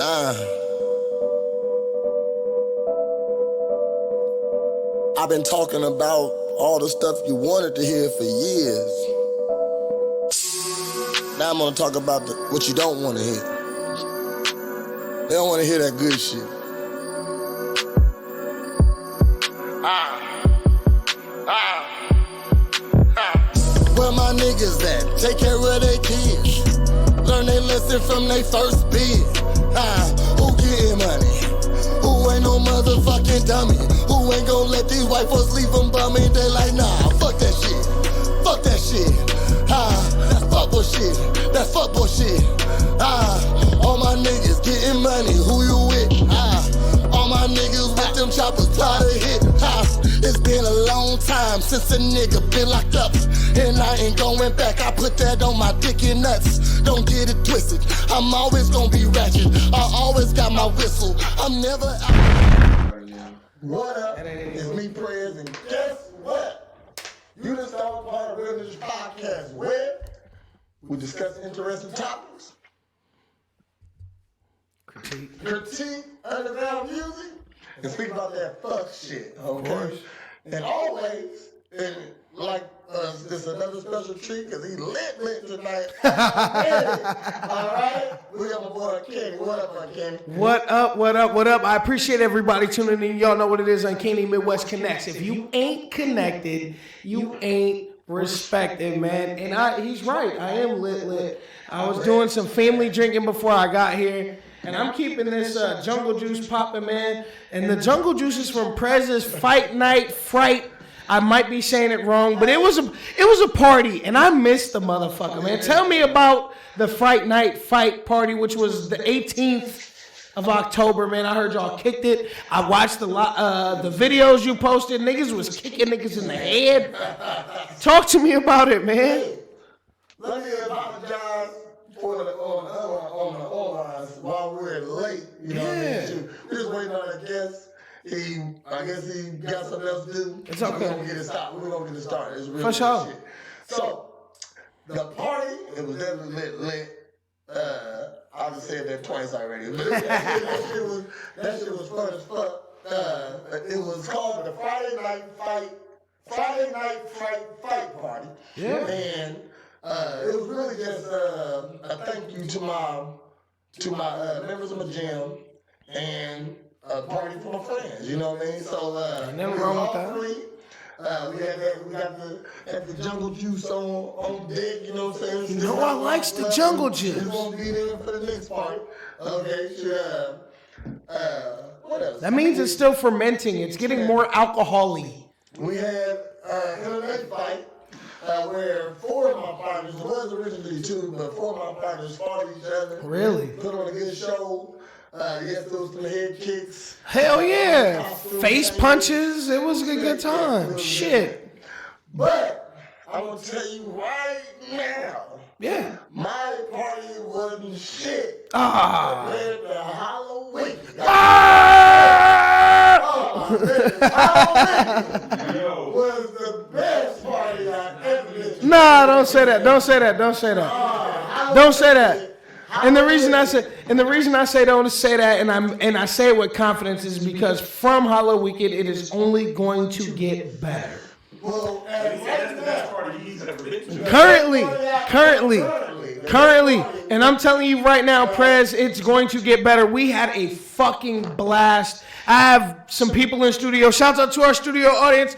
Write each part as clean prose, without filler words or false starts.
I've been talking about all the stuff you wanted to hear for years. Now I'm gonna talk about what you don't want to hear. They don't want to hear that good shit. Where my niggas at? Take care of their kids. Learn their lesson from their first bid. Who getting money? Who ain't no motherfucking dummy? Who ain't gon' let these white folks leave them bumming? They like, nah, fuck that shit. Fuck that shit. That's fuckboy shit. That's fuckboy shit. All my niggas getting money. Who you with? All my niggas with them choppers try to hit. It's been a long time since a nigga been locked up, and I ain't going back. I put that on my dick and nuts. Don't get it twisted. I'm always gonna be ratchet. I always got my whistle. I'm never out. What up? It's me, Prez, and guess what? You just saw part of Real Niggas Podcast where we discuss interesting topics. Critique underground music and speak about that fuck shit, okay? And always, and like this is another special treat because he lit tonight. Alright? We got my boy Kenny. What up, Kenny? What up? I appreciate everybody tuning in. Y'all know what it is on Kenny Midwest Connects. If you ain't connected, you ain't respected, man. And he's right. I am lit. I was doing some family drinking before I got here. And I'm keeping this jungle juice popping, man. And the jungle juice is from Prez's Fight Night Fright. I might be saying it wrong, but it was a party, and I missed the motherfucker, man. Tell me about the Fright Night Fight party, which was the 18th of October, man. I heard y'all kicked it. I watched the videos you posted. Niggas was kicking niggas in the head. Talk to me about it, man. Let me apologize for the on the lines while we're late. You know what I mean? We're just waiting on a guest. I guess he got something else to do. It's okay. We're gonna get it started. It's real for sure. Shit. So the party, it was definitely lit. I just said that twice already. that shit was fun as fuck. It was called the Friday Night Fight Party. Yeah. And it was really just a thank you to my members of my gym and a party for my friends, you know what I mean? So never wrong with that. We got the jungle juice on deck, you know what I'm saying? You know I likes the jungle juice. We're gonna be there for the next party. Okay, sure. What else? That means it's still fermenting. It's getting more alcohol-y. We had MMA fight. Where four of my partners, it was originally two, but four of my partners fought each other. Really? Put on a good show. Yes, there was some head kicks. Hell yeah. Face punches. It was a good time. Yeah, shit. But I'm going to tell you right now. Yeah. My party wasn't shit. Compared to Hollowicked. Hollowicked was the best party I ever been to. Nah, don't say that. Don't say that. And the reason I say don't say that, and I say it with confidence, is because from Hollowicked it is only going to get better. Well, currently, and I'm telling you right now, Prez, it's going to get better. We had a fucking blast. I have some people in studio. Shouts out to our studio audience.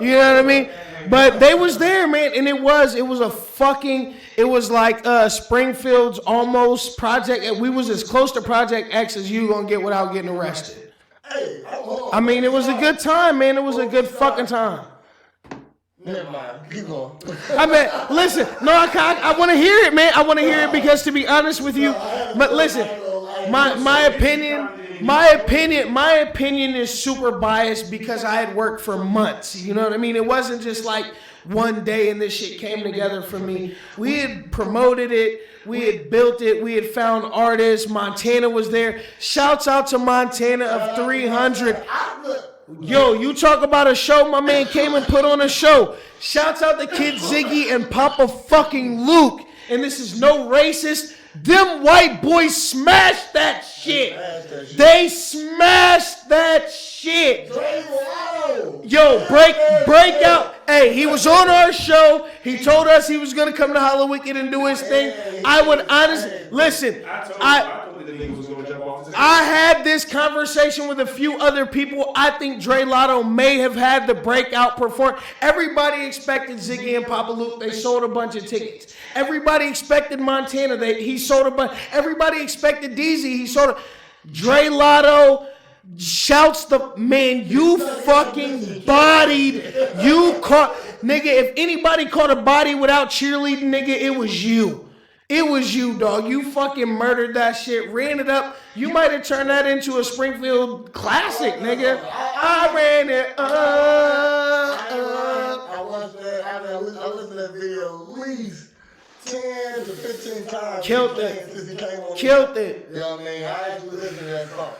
You know what I mean? But they was there, man, and it was like Springfield's almost Project. We was as close to Project X as you gonna get without getting arrested. I mean, it was a good time, man. It was a good fucking time. Never mind. Keep going. I mean, listen. No, I want to hear it, man. I want to hear it because, to be honest with you, but listen, my opinion is super biased because I had worked for months. You know what I mean? It wasn't just like one day and this shit came together for me. We had promoted it. We had built it. We had found artists. Montana was there. Shouts out to Montana of 300. Yo, you talk about a show, my man came and put on a show. Shouts out to Kid Ziggy and Papa fucking Luke. And this is no racist. Them white boys smashed that shit. They smashed that shit. Yo, break out. Hey, he was on our show. He told us he was gonna come to Hollowicked and do his thing. I would honestly listen. I had this conversation with a few other people. I think Dre Lotto may have had the breakout performance. Everybody expected Ziggy and Papa Luke. They sold a bunch of tickets. Everybody expected Montana. He sold a bunch. Everybody expected DZ. He sold a. Dre Lotto shouts the man. You fucking bodied. You caught, nigga. If anybody caught a body without cheerleading, nigga, it was you. It was you, dog. You fucking murdered that shit, ran it up. You might have turned that into a Springfield classic, nigga. I ran it up. I watched that. I listened to that video at least 10 to 15 times. Killed it. Since he came on. Killed it. You know what I mean? I actually listened to that song.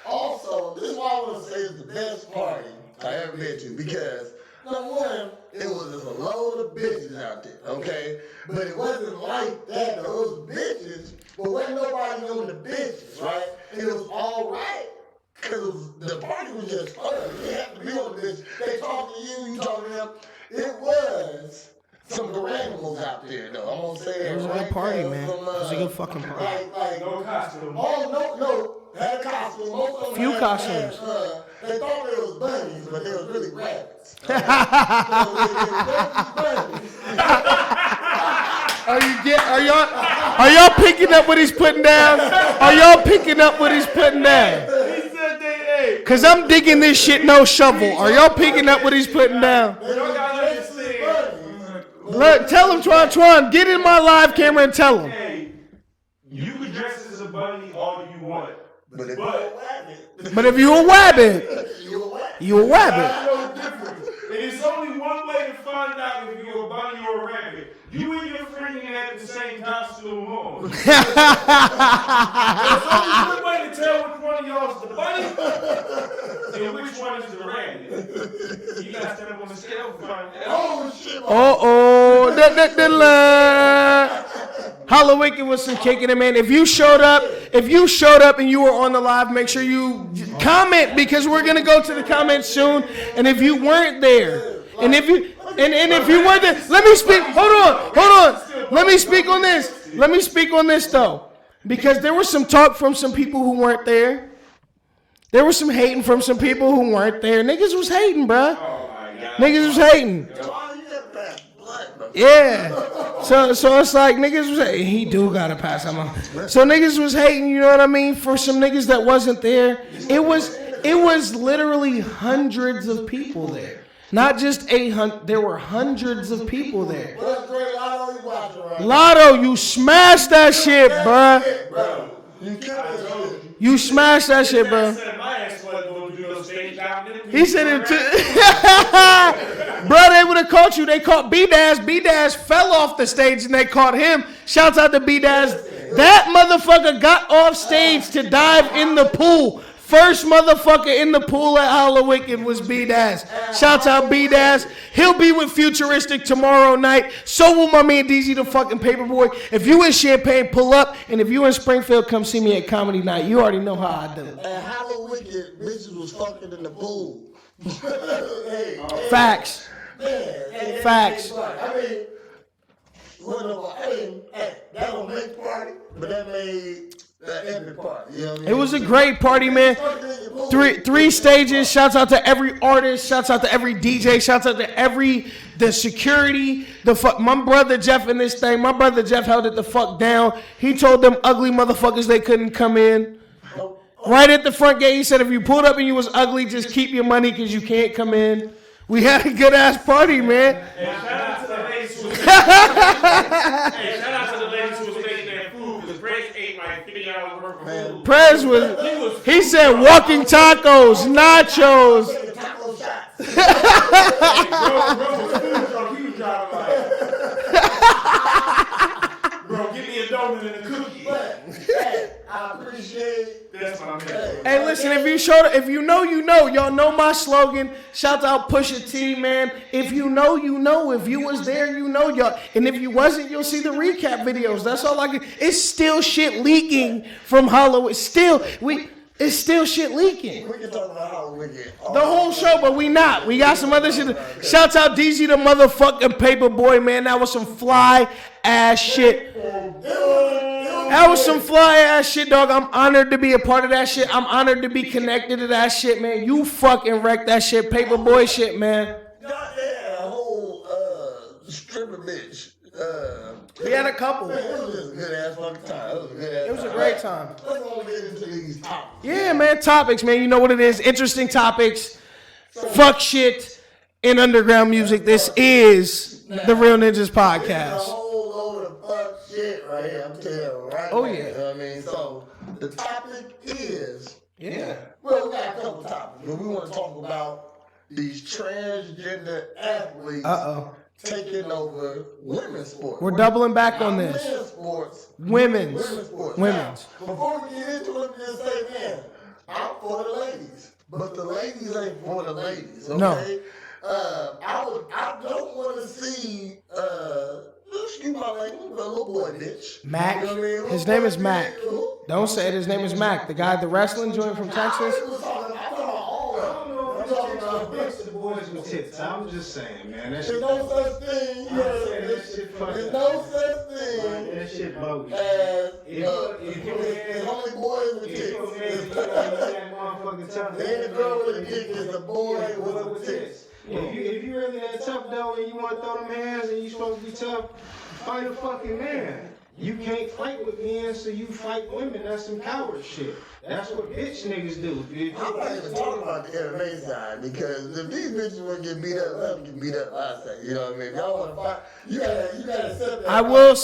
Also, this is why I want to say it's the best party I ever been to, because number one, it was just a load of bitches out there, okay? But it wasn't like that. It was bitches, but wasn't nobody on the bitches, right? And it was all right, because the party was just fun. You didn't have to be on the bitches. They talk to you, you talk to them. It was some animals out there, though. I'm gonna say it was a good party, man. It was a good fucking party. Like no costume. Oh, no. Had a costume. Most of them few costumes. They thought they was bunnies, but they was really rabbits. Are y'all picking up what he's putting down? Are y'all picking up what he's putting down? He said they ate. Cause I'm digging this shit no shovel. Are y'all picking up what he's putting down? Look, tell him, Twan, get in my live camera and tell him. Hey, you can dress as a bunny all you want. But if you a wabbit, you a wabbit. That's no difference. And it's only one way to find out if you're a bunny or a rabbit. You and your friend ain't at the same costume on. There's only one way to tell which one of y'all is the bunny and which one is the rabbit. You gotta step up on the scale and find out. oh shit! Hollowicked was some kicking it, man. If you showed up and you were on the live, make sure you comment, because we're gonna go to the comments soon. And if you weren't there, and if you weren't there, let me speak. Hold on. Let me speak on this though, because there was some talk from some people who weren't there. There was some hating from some people who weren't there. Niggas was hating, bruh. Niggas was hating. Yeah. So it's like niggas was hating. He do gotta pass him on. So niggas was hating, you know what I mean, for some niggas that wasn't there. It was literally hundreds of people there. Not just 800, there were hundreds of people there. Lotto, you smashed that shit, bruh. You smashed that shit, bro. He said it too. Bro, they would have caught you. They caught B-Dash. B-Dash fell off the stage and they caught him. Shouts out to B-Dash. That motherfucker got off stage to dive in the pool. First motherfucker in the pool at Hollowicked was B-Dash. Shouts out B-Dash. He'll be with Futuristic tomorrow night. So will my man DZ the fucking Paperboy. If you in Champaign, pull up. And if you in Springfield, come see me at Comedy Night. You already know how I do. And Hollowicked bitches was fucking in the pool. Facts. Man, Facts. I mean, that don't make party, but that made that epic party. You know what I mean? It was a great party, man. Three stages. Shouts out to every artist. Shouts out to every DJ. Shouts out to the security. My brother Jeff in this thing. My brother Jeff held it the fuck down. He told them ugly motherfuckers they couldn't come in. Right at the front gate, he said, if you pulled up and you was ugly, just keep your money because you can't come in. We had a good ass party, man. Hey, shout out to the ladies who was making that food, because Prez ate like 50 hours worth of food. Prez he said walking tacos, nachos. Bro, give me a donut and a cookie. But, I appreciate. That's my man. Hey, listen, if you know, you know. Y'all know my slogan. Shout out Pusha T, man. If you know, you know. If you was there, you know, y'all. And if you wasn't, you'll see the recap videos. That's all I can. It's still shit leaking from Hollowicked. It's still shit leaking. We can talk about Hollowicked. The whole show, but we not. We got some other shit. Shouts out DZ the motherfucking Paperboy, man. That was some fly ass shit. That was some fly ass shit, dog. I'm honored to be a part of that shit. I'm honored to be connected to that shit, man. You fucking wrecked that shit, Paperboy shit, man. Goddamn, a whole stripper bitch. We had a couple. Man, it was just a good ass fucking time. It was a great time. Let's go get into these topics. Yeah, man, topics, man. You know what it is. Interesting topics. Fuck shit in underground music. This is the Real Ninjas There's a Podcast. whole load of fuck shit right here. I'm telling you right Oh, now. yeah. You know what I mean? So, the topic is, Yeah. well, we got a couple topics, but we want to talk about these transgender athletes taking over women's sports. We're doubling back on Not this. men's sports. Women's. Sports. Women's. Now, before we get into it, just say, man, I'm for the ladies, but the ladies ain't for the ladies. Okay? No. I don't want to see. Excuse my language, but a little boy bitch. Mac. You know what I mean? His name is Mac. Don't say it. His name is Mac. The guy, the wrestling joint from Texas. I'm talking about all of them. I'm talking about The boys with tits. I'm just saying, man. That there's shit. no such thing. There's no such thing That shit bogus. as If you it's only boys with tits. Any girl with a dick is a boy with a tits. If you really that tough though, and you want to throw them hands, and you supposed to be tough, fight a fucking man. You can't fight with men, so you fight women. That's some coward shit. That's what bitch niggas do. I'm not even talking about the MMA side because if these bitches want to get beat up, let them get beat up last time. You know what I mean? If y'all want to fight, you gotta accept that. I will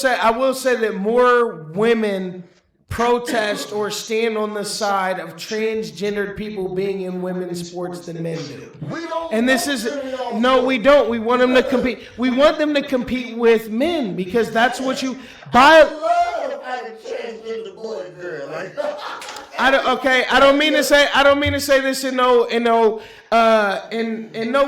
say that more women protest or stand on the side of transgendered people being in women's sports than men do. And this is no, we don't. We want them to compete. We want them to compete with men because that's what you buy. I love having transgender boy and girl. Like, I don't mean to say this in no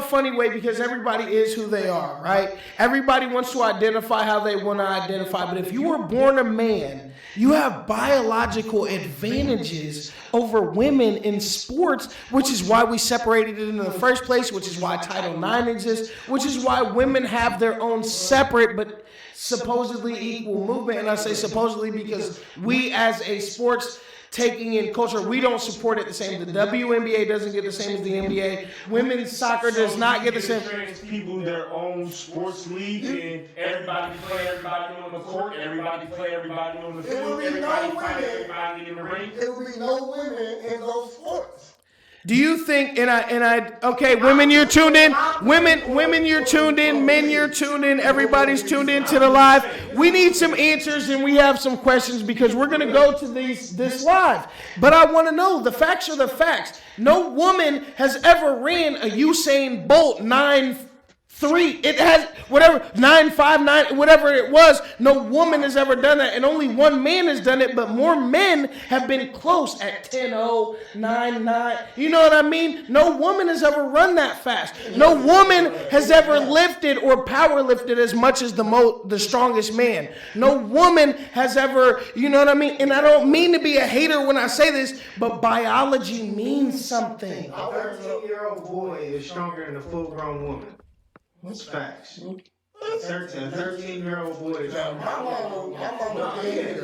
funny way because everybody is who they are, right? Everybody wants to identify how they want to identify, but if you were born a man, you have biological advantages over women in sports, which is why we separated it in the first place, which is why Title IX exists, which is why women have their own separate but supposedly equal movement. And I say supposedly because we as a sports taking in culture, we don't support it the same. The WNBA doesn't get the same as the NBA. Women's soccer does not get the same. Trans people their own sports league, and everybody play everybody on the court, everybody play everybody on the field, everybody fight everybody in the ring. there will be no women in those sports. Do you think, okay, women, you're tuned in. Women, you're tuned in. Men, you're tuned in. Everybody's tuned in to the live. We need some answers and we have some questions because we're going to go to this live. But I want to know, the facts are the facts. No woman has ever ran a Usain Bolt 9.3. It has, whatever, 9.59, whatever it was, no woman has ever done that. And only one man has done it, but more men have been close at 10.0, 9.9. You know what I mean? No woman has ever run that fast. No woman has ever lifted or power lifted as much as the strongest man. No woman has ever, you know what I mean? And I don't mean to be a hater when I say this, but biology means something. A 13-year-old boy is stronger than a full-grown woman. What's facts? A 13-year-old boy is stronger. My mama did.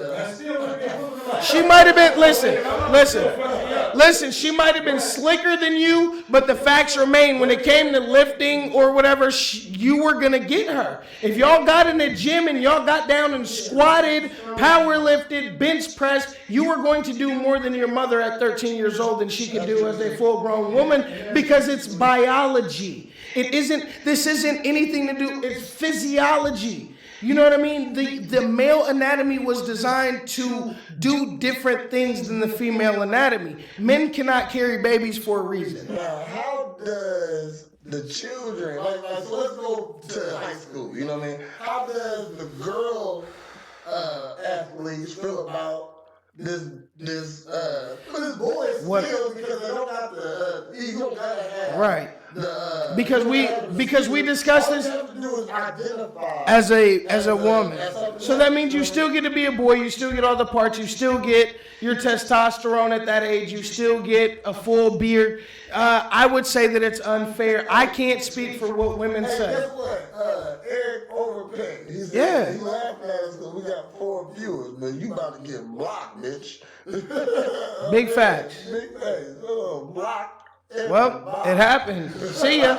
She might have been, listen, she might have been slicker than you, but the facts remain. When it came to lifting or whatever, you were going to get her. If y'all got in the gym and y'all got down and squatted, power lifted, bench pressed, you were going to do more than your mother at 13 years old than she could do as a full-grown woman because it's biology. This isn't anything to do, it's physiology. You know what I mean? The male anatomy was designed to do different things than the female anatomy. Men cannot carry babies for a reason. Now, how does the children, so let's go to high school, you know what I mean? How does the girl athletes feel about this boy still because they don't have to. You don't gotta have right. Because we discussed this as a woman. So that means you still get to be a boy, you still get all the parts, you still get your testosterone at that age, you still get a full beard. I would say that it's unfair. I can't speak for what women say. Guess what? Eric overpaid. He said, Yeah. He laughed at us because we got 4 viewers, but you about to get blocked, bitch. Big facts. Big facts. Blocked. Well, it happened. See ya.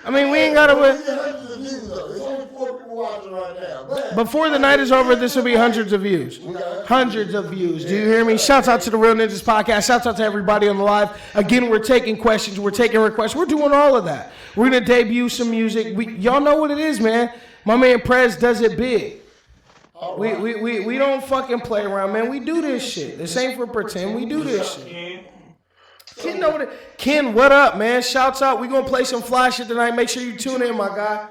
I mean, we ain't gotta win. There's only 4 people watching right now. Before the night is over, this will be hundreds of views. Hundreds of views. Do you hear me? Shouts out to the Real Ninjas Podcast. Shouts out to everybody on the live. Again, we're taking questions. We're taking requests. We're doing all of that. We're going to debut some music. Y'all know what it is, man. My man Prez does it big. We don't fucking play around, man. We do this shit. This ain't for pretend. We do this shit. Ken, know what Ken, what up, man? Shouts out. We gonna play some fly shit tonight. Make sure you tune in, my guy.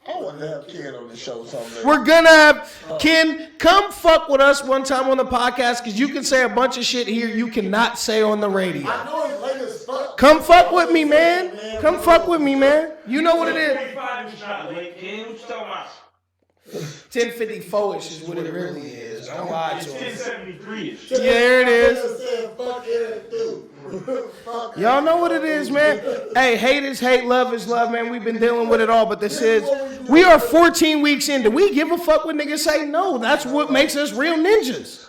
I want to have Ken on the show someday. We're gonna have Ken come fuck with us one time on the podcast because you can say a bunch of shit here you cannot say on the radio. I know it's late as fuck. Come fuck with me, man. Come fuck with me, man. You know what it is. 1054-ish is what it really is. Don't lie to him. 1073-ish. Yeah, there it is. Y'all know what it is, man. Hey, hate is hate, love is love, man. We've been dealing with it all, but we are 14 weeks in. Do we give a fuck when niggas say no? That's what makes us real ninjas.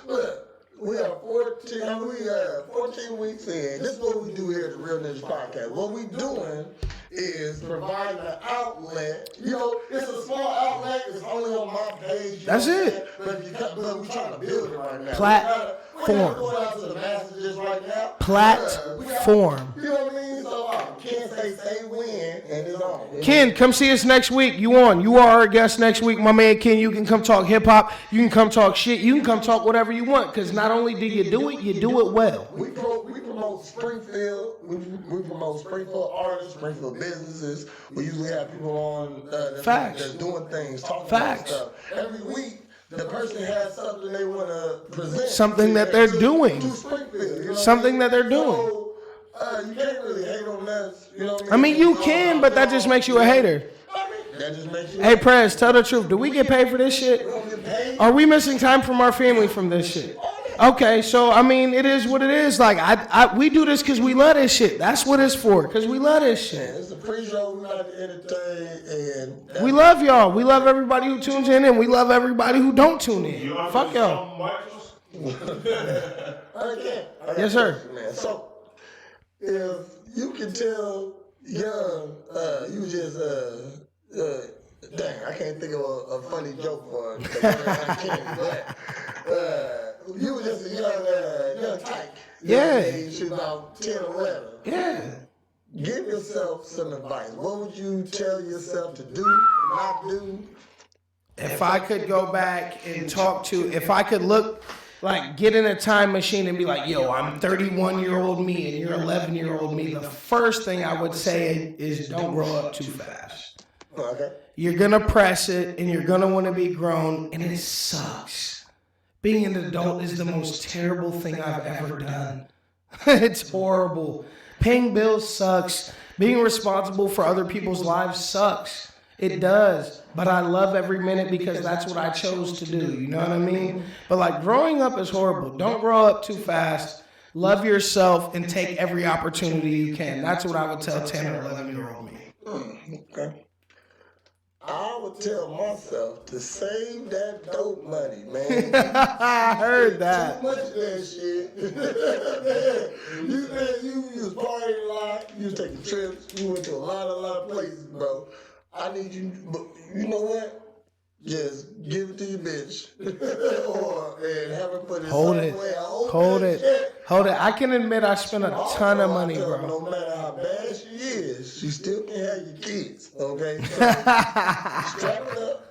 We are 14 weeks in. This is what we do here at the Real Ninjas Podcast. What we doing is providing an outlet. You know, it's a small outlet. It's only on my page. That's it. But we're trying to build it right now. Platform. We're going out to the messages right now. Platform. You know what I mean? So Ken say win, and it's on. Ken, come see us next week. You on. You are our guest next week. My man Ken, you can come talk hip-hop. You can come talk shit. You can come talk whatever you want, because not only do you do it, you do it well. We promote Springfield. We promote Springfield artists, Springfield businesses. We usually have people on that's doing things, talking about stuff. Every week, the person has something they want to present. Something that they're doing. To Springfield, you know something that they're doing. So, you can't really hate on us. You know what I mean, you can, but that just makes you a hater. That just makes you Hey, Prez, tell the truth. Do we get paid for this shit? We don't get paid. Are we missing time from our family from this shit? Okay, so I mean, it is what it is. Like, we do this because we love this shit. That's what it's for, because we love this shit. It's a pre-show. We like to entertain, and We love y'all. We love everybody who tunes in, and we love everybody who don't tune in. Fuck y'all. Yes, sir. So, if you can tell Young, you just dang, I can't think of a funny joke for him. You were just a young tyke. Yeah. She's about 10 or 11. Yeah. Give yourself some advice. What would you tell yourself to do, not do? If I could go back and if I could look, like, get in a time machine and be like, yo, I'm 31-year-old me and you're 11-year-old me, the first thing I would say is don't grow up too fast. Okay. You're going to press it and you're going to want to be grown, and it sucks. Being an adult is the most terrible thing I've ever done. It's horrible. Paying bills sucks. Being responsible for other people's lives sucks. It does. But I love every minute because that's what I chose to do. You know what I mean? But like, growing up is horrible. Don't grow up too fast. Love yourself and take every opportunity you can. That's what I would tell 10 or 11-year-old me. Okay. I would tell myself to save that dope money, man. I heard that. Too much of that shit. you was partying a lot. You was taking trips. You went to a lot of places, bro. I need you, but you know what? Just give it to your bitch, and have her put it somewhere. Hold it. I can admit I spent a ton of money, bro. No matter how bad she is, she still can have your kids. Okay, so strap it up,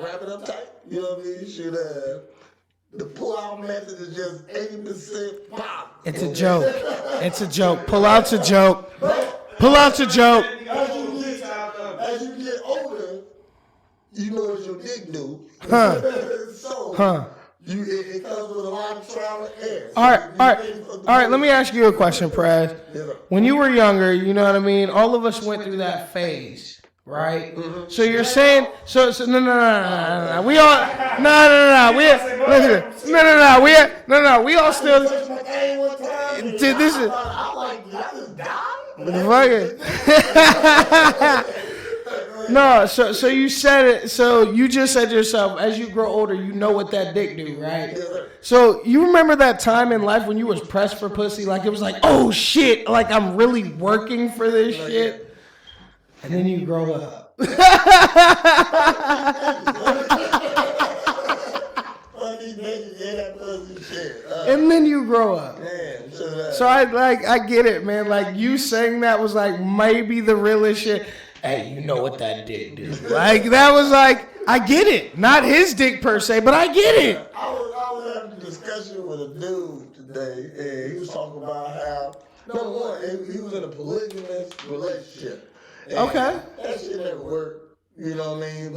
wrap it up tight. You know what I mean? Should the pull-out method is just 80% pop. It's a joke. It's a joke. Pull-out's a joke. Pull-out's a joke. As you get older, you know what your dick do. So, It comes with a lot of trial and error. All right. Let me ask you a question, Prez. When you were younger, you know what I mean. All of us went through that phase, right? Mm-hmm. So you're saying, no. We all, no. We all still. This is. No, so you said it. So you just said yourself, as you grow older, you know what that dick do, right? So you remember that time in life when you was pressed for pussy, like it was like, oh shit, like I'm really working for this shit, and then you grow up. And then you grow up. So I get it, man. Like you saying that was like maybe the realest shit. Hey, you know what that dick do? Like that was like, I get it. Not his dick per se, but I get it. I was having a discussion with a dude today, and he was talking about how number one, he was in a polygamous relationship. Okay. That shit never worked. You know what I mean?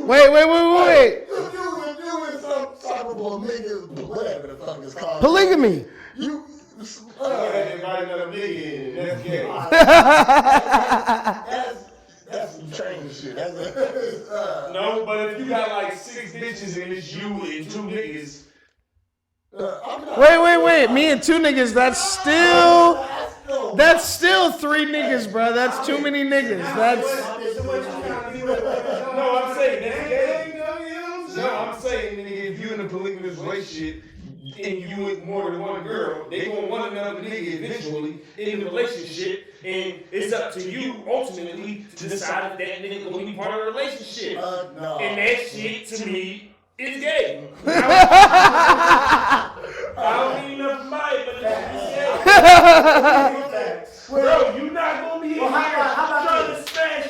Wait. If you in some type of whatever the fuck it's called. Polygamy. That's some train shit. No, but if you got like 6 bitches and it's you and 2 niggas. Wait. Me and 2 niggas, that's still 3 niggas, bro. That's too many niggas. No, I'm saying that's gay. No, I'm saying nigga, if you in a polygamous relationship and you with more than one girl, they gonna want another nigga eventually in the relationship, and it's up to you ultimately to decide if that nigga gonna be part of the relationship. No. And that shit to me is gay. I don't mean nothing by it, but it's gay. Bro, you not gonna be in here trying to smash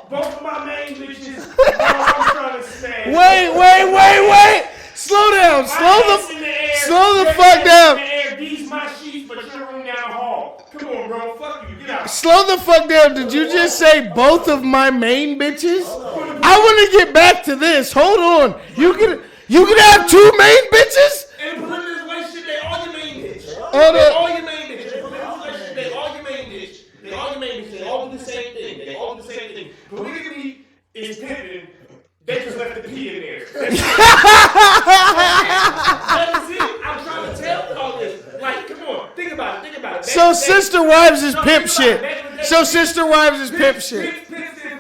both of my main bitches. I'm trying to smash. Wait. Slow down. Slow the fuck down. These my sheets, but your room down the hall. Come on, bro. Fuck you. Get out. Slow the fuck down. Did you just say both of my main bitches? I want to get back to this. Hold on. You can have 2 main bitches? In a polygamous relationship, they all your main bitch. Hold They up. all your main bitch. In a polygamous relationship, they all your main bitch. They all your main bitch. They all do the same thing. Polygamy is pimping. They just left the P in there. That is it. I'm trying to tell all this. Like, come on. Think about it. So sister wives is pimp shit. Pimps didn't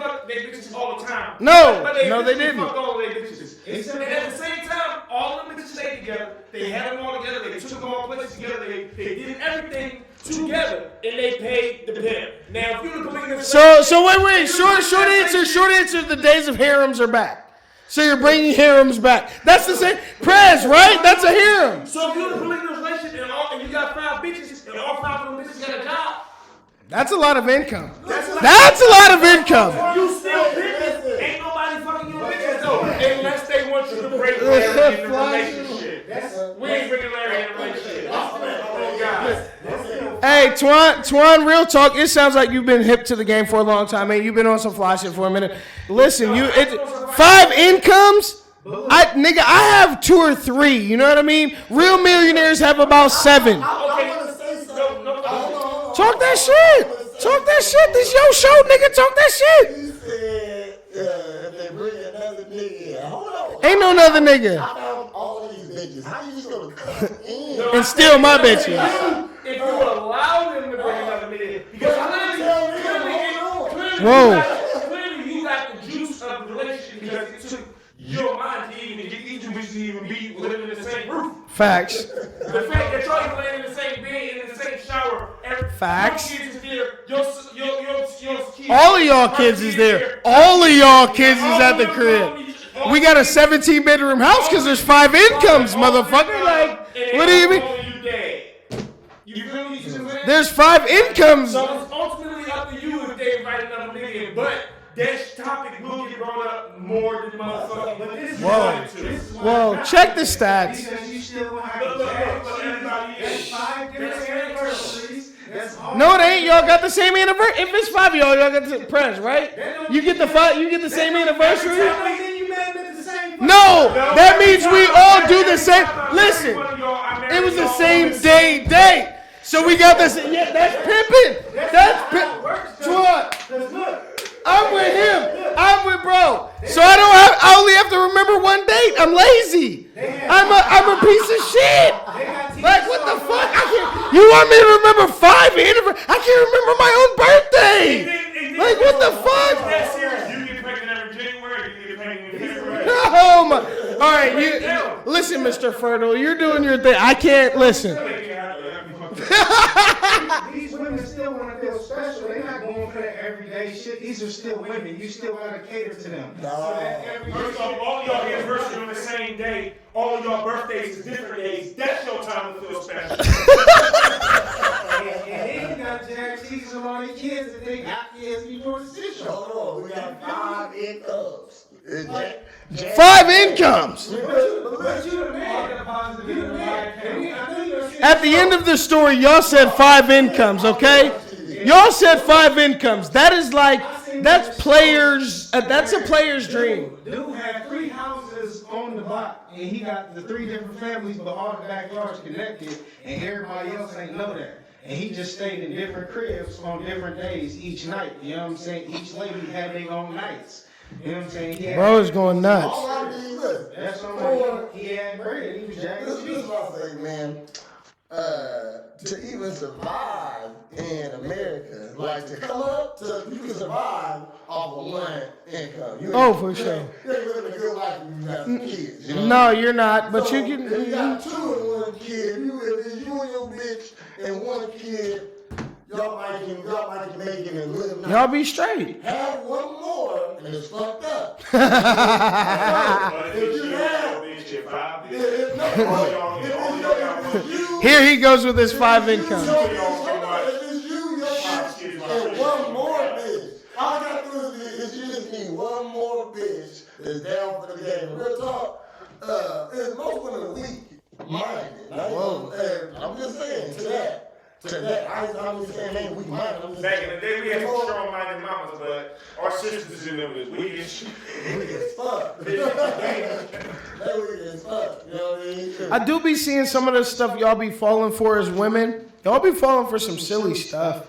fuck their bitches all the time. No, they didn't. Fuck all their bitches. And at the same time, all them bitches stayed together. They had them all together. They took them all places together. They did everything together, and they paid the pimp. Now, if you're the polygamous, So wait. Short answer. The days of harems are back. So you're bringing harems back. That's the same. Prez, right? That's a harem. So if you're in a polygamous relationship and you got 5 bitches and all 5 of them bitches got a job, that's a lot of income. That's a lot of income. You still pimping. Ain't nobody fucking you bitches though, unless they want you to break Larry in the relationship. We ain't bringing Larry in the relationship. Oh God. Hey, Twan, real talk. It sounds like you've been hip to the game for a long time, man. You've been on some fly shit for a minute. Listen, 5 incomes. I have 2 or 3. You know what I mean? Real millionaires have about 7. Talk that shit. This your show, nigga. Talk that shit. He said, if they bring another nigga in, hold on. Ain't no another nigga. I found all these bitches. How you just gonna come in? And steal my bitches. If you allow them to bring another nigga, because clearly you got the juice of the relationship because it took your mind to even get these 2 bitches to even be living in the same roof. Facts. The fact that y'all even laying in the same bed, in the same shower, Facts. your kids is there, your kids. All of y'all kids is there. All of y'all kids is at the crib. We got a 17-bedroom house because there's 5 incomes, motherfucker. Like, what do you mean? There's 5 incomes. So it's ultimately up to you if they invite another nigga in, but that topic will get brought up more than motherfucking. But this is Whoa, check the stats. Because you still gonna have that's 5 different anniversaries. No, it ain't. Y'all got the same anniversary. If it's 5 of y'all got the Prez, right? You get the same anniversary. Then you met at the same No, that means we all do the same. Listen, it was the same day. So we got this. Yeah, that's pimping. That's pimping. I'm with him. I'm with bro. So I only have to remember one date. I'm lazy. I'm a piece of shit. Like, what the fuck? You want me to remember 5 anniversaries? I can't remember my own birthday. Like, what the fuck? That's serious. You get pregnant every January. You get pregnant in February. Oh my! All right, listen, Mr. Fertile. You're doing your thing. I can't listen. These women still want to feel special. They're not going for that everyday shit. These are still women. You still got to cater to them. First off, all y'all anniversaries on the same day. All y'all birthdays is different days. That's your time to feel special. And then you got Jack teaching them all their kids that they got kids before the shit show. Hold on, we got 5 incomes. 5 incomes. But you the man. You the man. At the end of the story, y'all said 5 incomes, okay? Y'all said 5 incomes. That is like, that's players. That's a player's dream. Dude had 3 houses on the block, and he got the 3 different families, but all the backyards connected, and everybody else ain't know that. And he just stayed in different cribs on different days each night. You know what I'm saying? Each lady had their own nights. You know what I'm saying? Bro is going nuts. All I need, look, That's what he had bread. He was jacking this his is feet. what I say, man. To even survive in America, like to come up to, you can survive off of 1 income. For sure. You're living a good life if you got some kids. You know? No, you're not. But you If you can. got 2 and 1 kid, if it's you and your bitch and 1 kid, y'all might can make it and live nice. Y'all be straight. Have 1 more and it's fucked up. But if you have this shit 5 days. Here he goes with his 5 incomes. If it's you, your bitch, and 1 more bitch. All I gotta do is you just need 1 more bitch that's down for the game. Real talk, most women are weak-minded. I'm just saying to that. I'm just saying, man, weak-minded. Back in the day, we had some strong-minded mamas, but our sisters in them is weak as shit. Weak as fuck. They weak as fuck. You know what I mean? I do be seeing some of the stuff y'all be falling for as women. Y'all be falling for some silly stuff.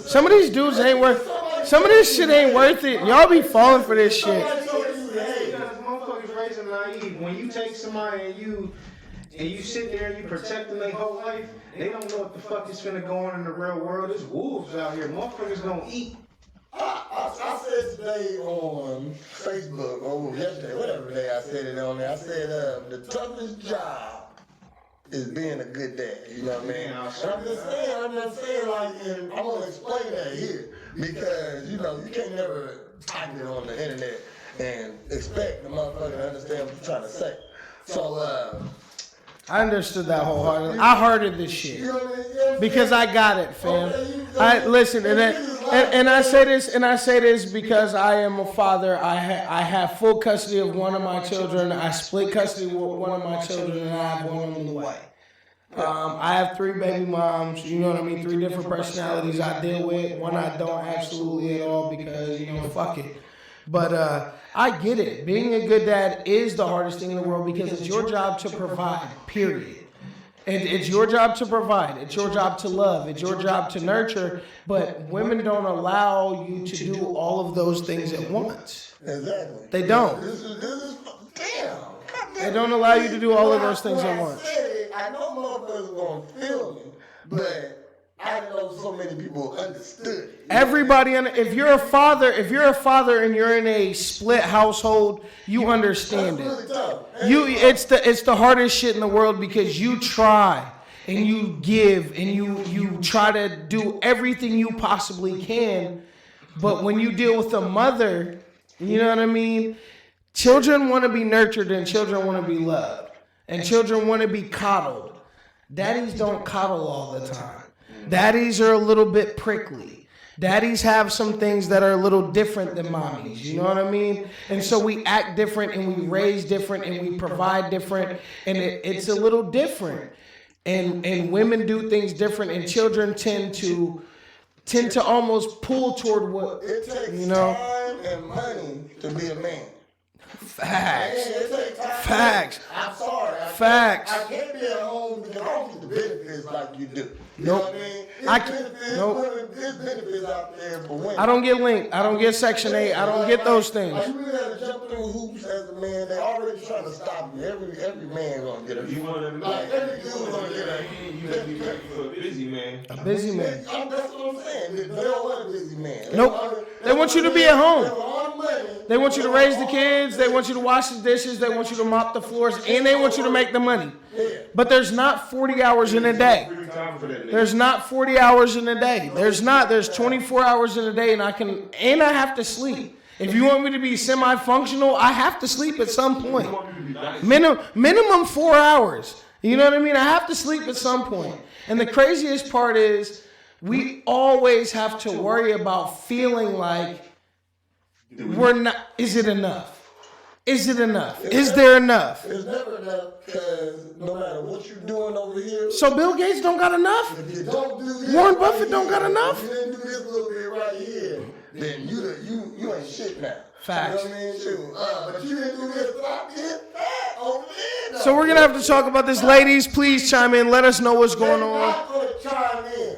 Some of these dudes ain't worth. Some of this shit ain't worth it. Y'all be falling for this shit. Because motherfuckers raising naive. When you take somebody and you sit there and you protect them their whole life, they don't know what the fuck is finna go on in the real world. There's wolves out here. Motherfuckers gonna eat. I said today on Facebook, or yesterday, whatever day I said it on there, I said the toughest job is being a good dad. You know what I mean? And I'm just saying, like, and I'm gonna explain that here because you know you can't never type it on the internet and expect the motherfucker to understand what you're trying to say. So I understood that wholeheartedly. I hearted this shit because I got it, fam. I listen, and I say this because I am a father. I have full custody of one of my children. I split custody with one of my children, and I have one on the way. I have 3 baby moms. You know what I mean? 3 different personalities I deal with. One I don't absolutely at all because fuck it. But I get it. Being a good dad is the hardest thing in the world because it's your job to provide, period. And it's your job to provide. It's your job to love. It's your job to nurture. But women don't allow you to do all of those things at once. exactly. They don't. This is damn. They don't allow you to do all of those things at once. I know motherfuckers gonna feel me, but I know so many people understood it. Everybody, if you're a father and you're in a split household, you understand it. Really tough. It's the hardest shit in the world because you try and you give and you try to do everything you possibly can, but when you deal with a mother, you know what I mean? Children want to be nurtured and children want to be loved and children want to be coddled. Daddies don't coddle all the time. Daddies are a little bit prickly. Daddies have some things that are a little different than mommies. You know what I mean? And so we act different and we raise different and we provide different and it's a little different. And women do things different and children tend to almost pull toward what It takes you know. time and money to be a man. Facts. It takes time. Facts. I'm sorry. Facts. I can't be at home because I don't get the benefits like you do. You Nope. know what I mean? There's benefits out there for women. I don't get linked. I don't get Section 8. I don't get those things. Like, you really got to jump through hoops as a man. They already trying to stop you. Every man gonna get a. You want to Like every dude gonna get a. You have to be ready for a busy man. A busy man. That's what I'm saying. They don't want a busy man. Nope. They want you to be at home. They want all the money. They want you to raise the kids. They want you to wash the dishes. They want you to mop the floors. And they want you to make the money. But there's not 40 hours in a day. There's not 40 hours in a day. There's not. There's 24 hours in a day, and I have to sleep. If you want me to be semi-functional, I have to sleep at some point. Minimum 4 hours. You know what I mean? I have to sleep at some point. And the craziest part is we always have to worry about feeling like we're not. Is it enough? Is it enough? Is there enough? It's never enough because no matter what you're doing over here. So Bill Gates don't got enough? If you don't do this Warren Buffett don't got enough? If you didn't do this little bit right here, then you ain't shit now. Facts. You know what I mean? Shoot. But you didn't do this, but I did that over there. So we're going to have to talk about this. Ladies, please chime in. Let us know what's going They're on. not going to chime in.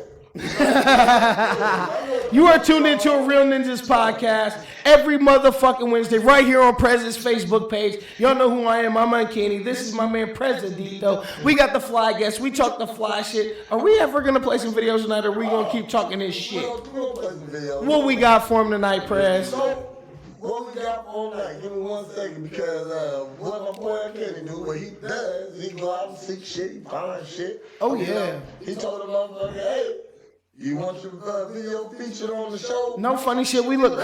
You are tuned into a Real Ninjas podcast every motherfucking Wednesday right here on Prez's Facebook page. Y'all know who I am. I'm Uncanny. This is my man Prezadential. We got the fly guests. We talk the fly shit. Are we ever going to play some videos tonight, or are we going to keep talking this shit? We'll play some videos. What we got for him tonight, Prez? So, what we got all night? Give me 1 second because what my boy Uncanny do, what he does, he go out and seek shit, he find shit. Oh, You yeah. know, he told the motherfucker, hey, you want your video featured on the show? No funny shit. We look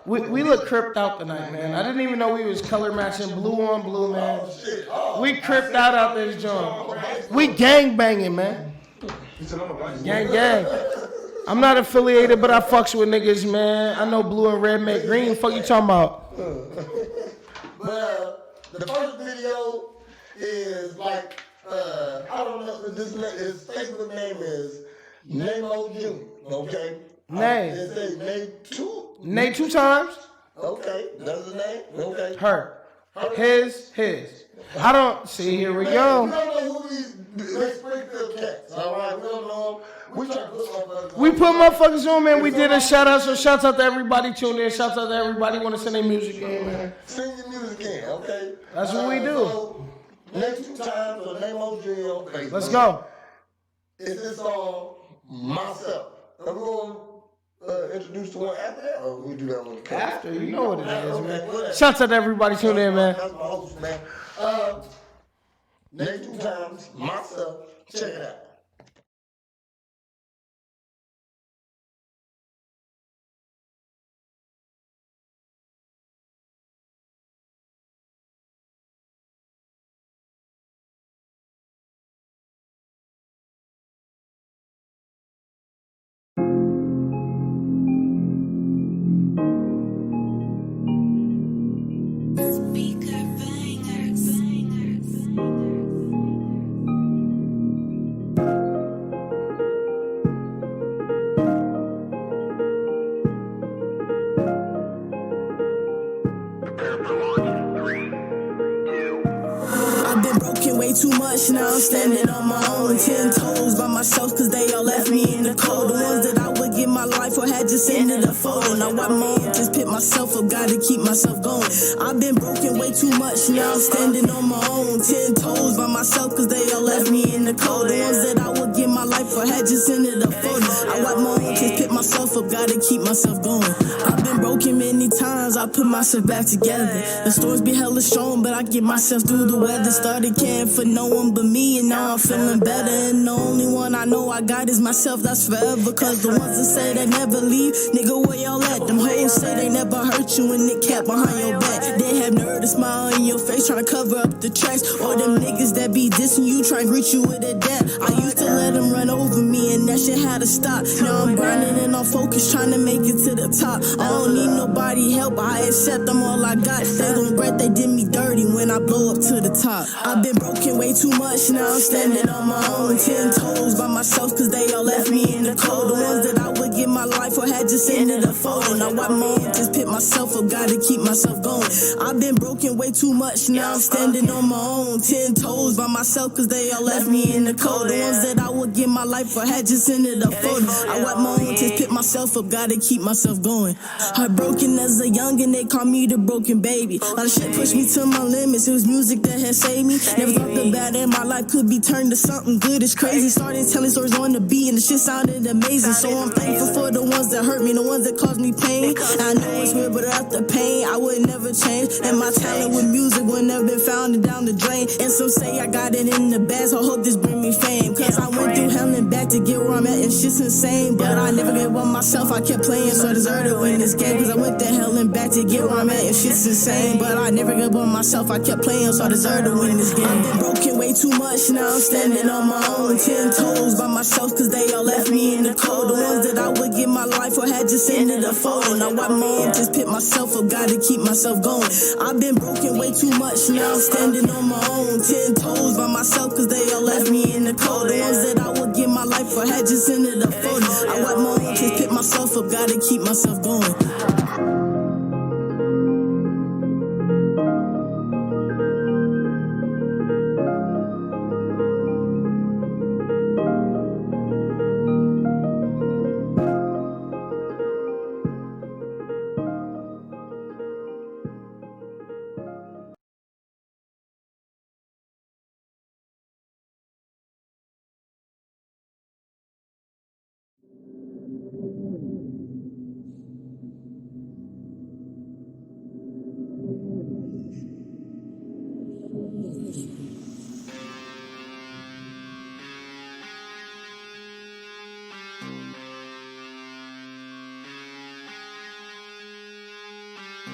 we look cripped out tonight, man. I didn't even know we was color matching blue on blue, man. Shit. We cripped out this joint. We gang banging, man. Gang. I'm not affiliated, but I fucks with niggas, man. I know blue and red make green. Fuck you talking about? But the first video is like, I don't know, his Facebook name is Nemo Jr., okay? Nay. It says Nay 2. Nay 2 times. Okay, that's his name? Okay. Her. His. I don't see. Here we go. We don't know who these Springfield cats. All right, we don't know them. We try to put motherfuckers on. We put motherfuckers on, man. We did a shout out. So shouts out to everybody tuned in. Shouts out to everybody want to send their music in, man. Sing your music in, okay? That's what we do. So, next 2 times for the Nemo Jr. on Facebook. Let's go. It's this song, Myself. And we're going to introduce the one after that, or we do that one After, you know what it is, man. Whatever. Shouts out to everybody tuned in, man. That's my host, man. Next 2 times, Myself. Check it out. Too much, now I'm standing on my own 10 toes by myself, cause they all left me in the cold. The ones that I would give my life for had just ended a photo. Now I'm on, just pick myself up, gotta keep myself going. I've been broken way too much, now I'm standing on my own 10 toes by myself, cause they all left me in the cold. The ones that I would give my life for had just ended a photo. I wipe my own, just pick myself up, gotta keep myself going. I've been broken many times, I put myself back together. The storms be hella strong, but I get myself through the weather. Started caring for no one but me, and now I'm feeling better. And the only one I know I got is myself, that's forever. Cause the ones that say they never leave, nigga, where y'all at? Them hoes say they never hurt you and they cap behind your back. They have nerve to smile in your face, trying to cover up the tracks. Or them niggas that be dissing you, try to greet you with a dab. I used to let them run over me, and that shit had to stop. Now I'm grinding and I'm focused, trying to make it to the top. I don't need nobody help, I accept I'm all I got. They gon' regret they did me dirty when I blow up to the top. I've been broken way too much, now I'm standing on my own 10 toes by myself, cause they all left me in the cold. The ones that I would give my life for or had just ended a photo. Now I moan, just pick myself up, gotta keep myself going. I've been broken way too much, now I'm standing on my own. 10 toes by myself, cause they all left me in the cold. The ones that I would give my life for had just ended a photo. I wipe my own tears, pick myself up, gotta keep myself going. Heartbroken as a youngin', they call me the broken baby. A lot of shit pushed me to my limits, it was music that had saved me. Never thought the bad in my life could be turned to something good, it's crazy. Started telling stories on the beat and the shit sounded amazing. So I'm thankful for the ones that hurt me, the ones that caused me pain. I know it's weird, but after pain, I would never change. And my talent with music would never been found and down the drain. And some say I got it in the bag, so I hope this bring me fame. Cause I went through hell and back to get where I'm at, and shit's insane. But I never gave up myself, I kept playing, so I deserve to win this game. Cause I went to hell and back to get where I'm at, and shit's insane. But I never gave up myself, I kept playing, so I deserve to win this game. I've been broken way too much, now I'm standing on my own. 10 toes by myself, cause they all left me in the cold. The ones that I would give my life for had just ended a photo. Now I moan, just pick myself up, gotta keep myself going. I've been broken way too much, now I'm standing on my own. 10 toes by myself, cause they all left me in the cold. The ones that I would give my life for had just ended a photo. I wipe my own tears, pick myself up, gotta keep myself going.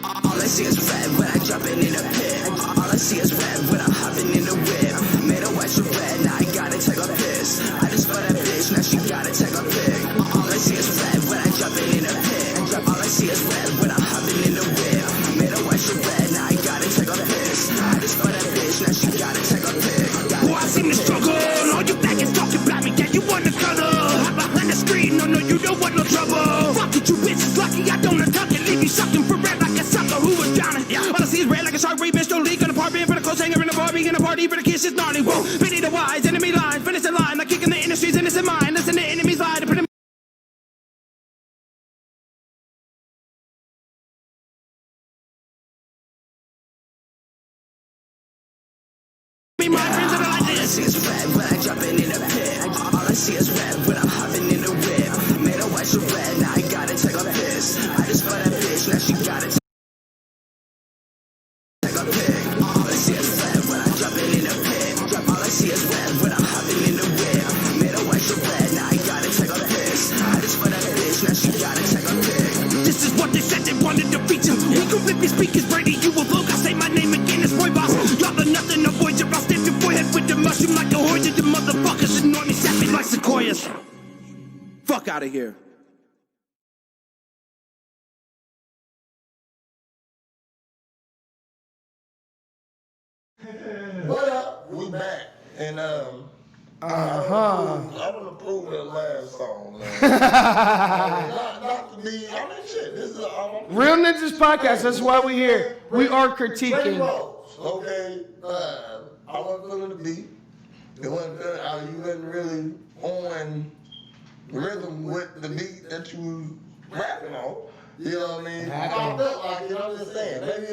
All I see is red when I'm jumping in a pit. All I see is red when I'm hopping in the whip. Made a white to red, now I gotta take a piss. I just bought that bitch, now she gotta take a pic. All I see is red when I'm jumping in a pit. All I see is red when I'm hopping in the whip. Made a white to red, now I gotta take a piss. I just bought that bitch, now she gotta take a pic. Oh, I seem to struggle. All you faggots talking about me, yeah, you want to cuddle. Hop behind the screen, no, you don't want no trouble. Fuck it, you bitches lucky I don't attack it. Leave you sucking for red like a sucker who was drowning. All I see is red like a shark, rape, bitch, don't leak on the party. But a close hanger in the Barbie, in a party, but a kiss is naughty. Whoa, pity the wise, enemy lines, finish the line. Like kicking the industry's innocent mind. Listen to enemies lie to put him. All I see is red when I'm jumping in a pit. All I see is red when I'm hopping in the whip. Made a white to red, now I gotta take a piss. I just bought that bitch, now she gotta take a pic. All I see is red when I'm jumping in a pit. All I see is red when I'm hopping in the whip. Made a white to red, now I gotta take a piss. I just bought that bitch, now she gotta take a pic. This is what they said they wanted to feature. We can rip your speakers, Brady, you a vogue. I say my name again, it's Boy Boss. Y'all are nothing, avoid your I'll stamp your forehead with the mushroom like a horse. You motherfuckers ignore me, sap me like sequoias. Fuck out of here. What up? We back. And I don't approve of that last song, man. not to be, I mean, shit, this is Real Ninjas Podcast, that's why we here. We are critiquing. Okay, I wasn't feeling the beat. It wasn't feeling, you wasn't really on rhythm with the beat that you was rapping on. You know what I mean? I felt like it, I'm just saying. Maybe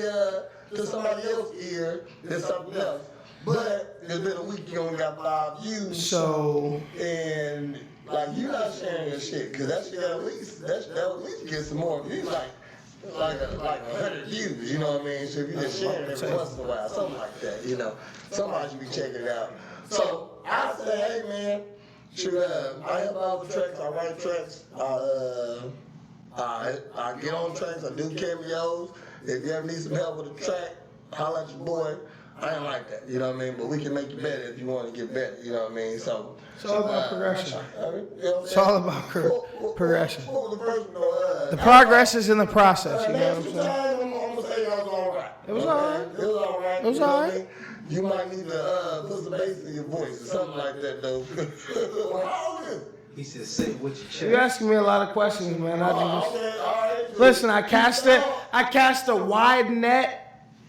to somebody else's ear, there's something else. But it's been a week, you only got 5 views. So, and like you not sharing your shit, cause that shit at least get some more views, like 100 views. You know what I mean? So if you just sharing it every once in a while, something like that, you know, somebody should be checking it out. So I say, hey man, shoot, I help out with tracks, I write tracks, I get on tracks, I do cameos. If you ever need some help with a track, holla at your boy. I ain't like that, you know what I mean? But we can make you better if you want to get better, you know what I mean? So it's all about progression. You know what It's all about progression. What was the first one? The progress is in the process, you know what I'm saying? I'm going to say it was all right. It was all right. It was all right. It was You know all what I right. mean? You might need to put some bass in your voice or something like that, though. How old is it? He said, "Say it with your chest." You asking me a lot of questions, man. I just Okay, all right. listen. I cast a wide net.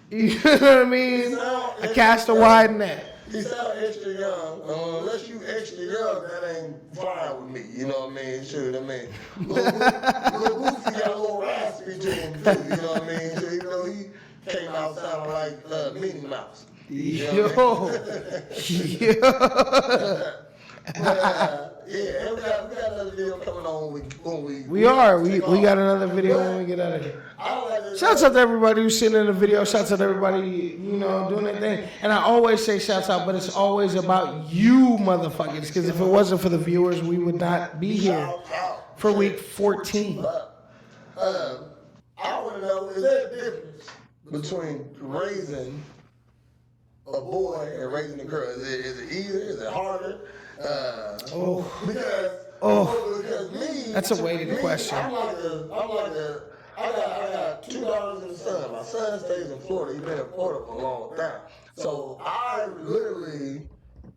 You know what I mean? I cast a wide net. He sound extra young. Unless you extra young, that ain't fine with me. You know what I mean? Sure, I mean, Lil Boosie got a little raspy to him too. You know what I mean? So even though he came out sounding like Minnie Mouse. You know Yo. Yeah, we got another video coming on when we We got another video when we get out of here. Shouts out to everybody who's sitting in the video. Shouts out to everybody, doing their thing. And I always say shouts out, but it's always about you motherfuckers. Because if it wasn't for the viewers, we would not be here for week 14. I want to know, is there a difference between raising a boy and raising a girl? Is it easier? Is it harder? Because me, That's a weighted question. I got 2 daughters and a son. My son stays in Florida. He's been in Florida for a long time. So I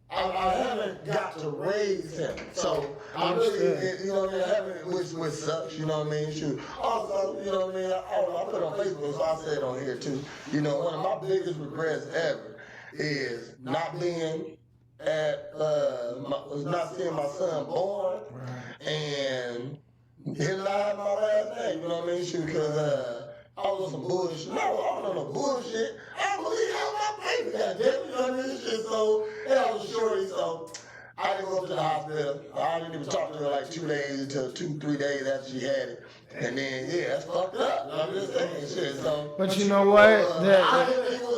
haven't got to raise him. So I really, I haven't, which sucks, you know what I mean? Shoot. Also, you know what I mean? I put it on Facebook, so I said it on here too. One of my biggest regrets ever is not being not seeing my son born and him not having my last name, you know what I mean? Shoot, because I was on some bullshit. No, I was on no bullshit. I don't believe how my baby got dead, you know what I mean? Shit, so, I was shorty, so I didn't go up to the hospital. I didn't even talk to her like 2 days until 2-3 days after she had it. And then, that's fucked up. I'm just saying shit, so. But you know what?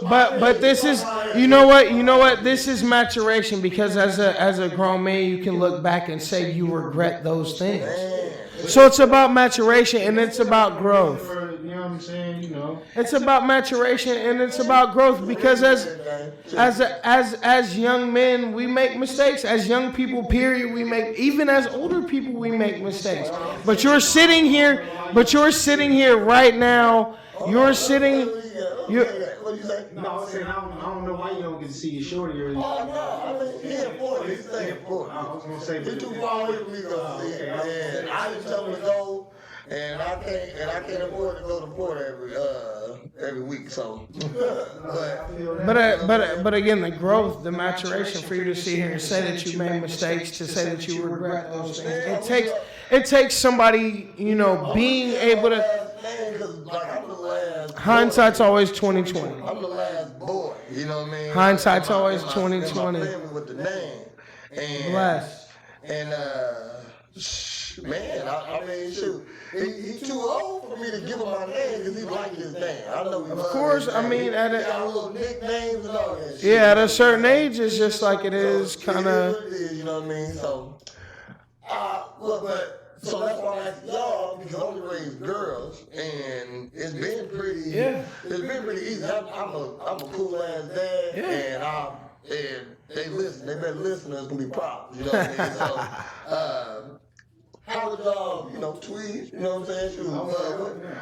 But this is, you know what? This is maturation, because as a grown man, you can look back and say you regret those things. So it's about maturation and it's about growth. You know what I'm saying? It's about maturation and it's about growth, because as young men we make mistakes. As young people, period, we make. Even as older people, we make mistakes. But you're sitting here right now. You're sitting. What you say? No, I'm saying I don't know why you don't get to see your shorty. Or no, I mean, he's in Florida. He's staying in Florida. I was gonna say, he's too far away from me to go see him. And I didn't tell him to go, and I can't afford to go to Florida every week. So, but again, the growth, the maturation for you to sit here and say that you made mistakes, to say that you regret those things. It takes somebody, being able to. Hindsight's always 20/20. I'm the last boy, you know what I mean? Hindsight's always 20/20. With the name. And, Bless. And man, I mean, shoot, he's too old for me to give him my name because he likes his name. I know he Of course, I mean, he got little nicknames and all that shit. Yeah, at a certain age, it's just like it is, kind of. You know what I mean? So, so that's why I asked y'all, because I only raised girls, and it's been pretty. Yeah. It's been pretty easy. I'm a cool ass dad, and they listen. They better listen, or it's gonna be problems. You know what I mean? So, how would y'all, tweet? You know what I'm saying?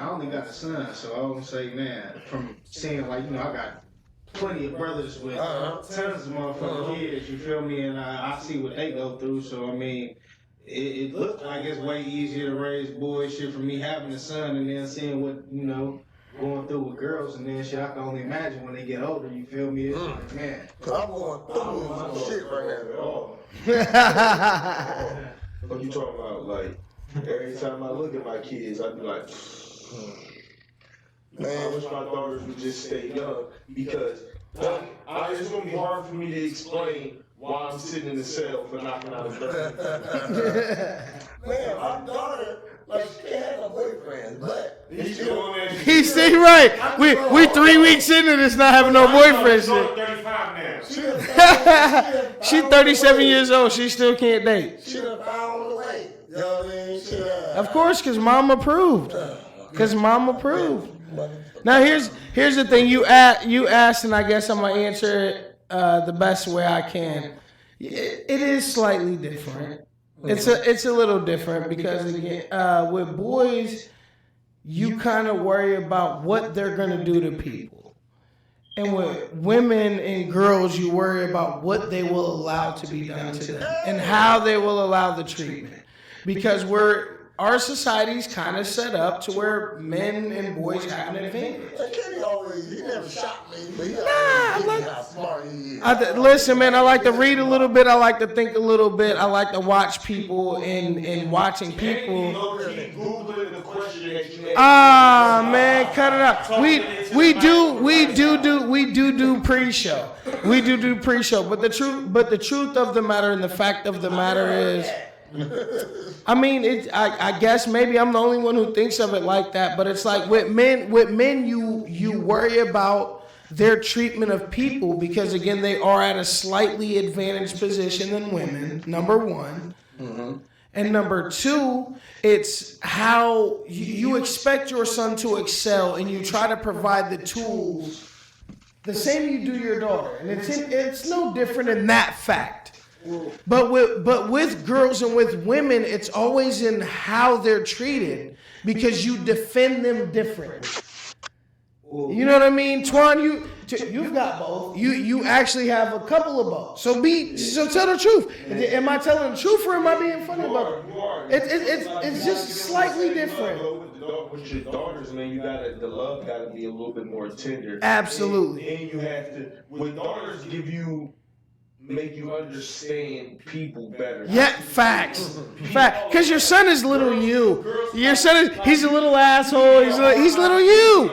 I only got a son, so I would say, man, from seeing I got plenty of brothers with tons of motherfucking kids. You feel me? And I see what they go through. So I mean. It looks like it's way easier to raise boys shit from me having a son and then seeing what, going through with girls and then shit. I can only imagine when they get older, you feel me? It's like, man. Cause I'm going through some shit right now. What you talking about? Like, every time I look at my kids, I be like, man, I wish my daughters would just stay young, because it's going to be hard for me to explain why I'm sitting in the cell for knocking out a 30. Man, my daughter, she can't have a boyfriend, but He's still right. We 3 weeks into this not having no boyfriend shit. 35 now. She's 37 years old. She still can't date. She done found a way. You know what I mean? Of course, because mom approved. Now here's the thing. You asked, and I guess I'm gonna answer it the best way I can. It is slightly different. It's a little different, because again, with boys, you kind of worry about what they're gonna do to people, and with women and girls, you worry about what they will allow to be done to them and how they will allow the treatment. because our society's kind of set up to where men and boys have an advantage. He never shot me, but he always how smart he is. Listen, man, I like to read a little bit. I like to think a little bit. I like to watch people and watching people. Man, cut it out. We do pre-show. We do pre-show. But the truth of the matter and the fact of the matter is, I mean, I guess maybe I'm the only one who thinks of it like that, but it's like with men, you worry about their treatment of people because, again, they are at a slightly advantaged position than women, number one. Mm-hmm. And number two, it's how you expect your son to excel and you try to provide the tools the same you do your daughter. And it's no different in that fact. But with girls and with women, it's always in how they're treated because you defend them differently. You know what I mean, Twan? You've got both. You actually have a couple of both. So tell the truth. Am I telling the truth or am I being funny about it? It's just slightly different. With your daughters, man, the love gotta be a little bit more tender. Absolutely. And you have to, when daughters make you understand people better. Yeah, facts. Because your son is little you. Your son he's a little asshole. He's little you.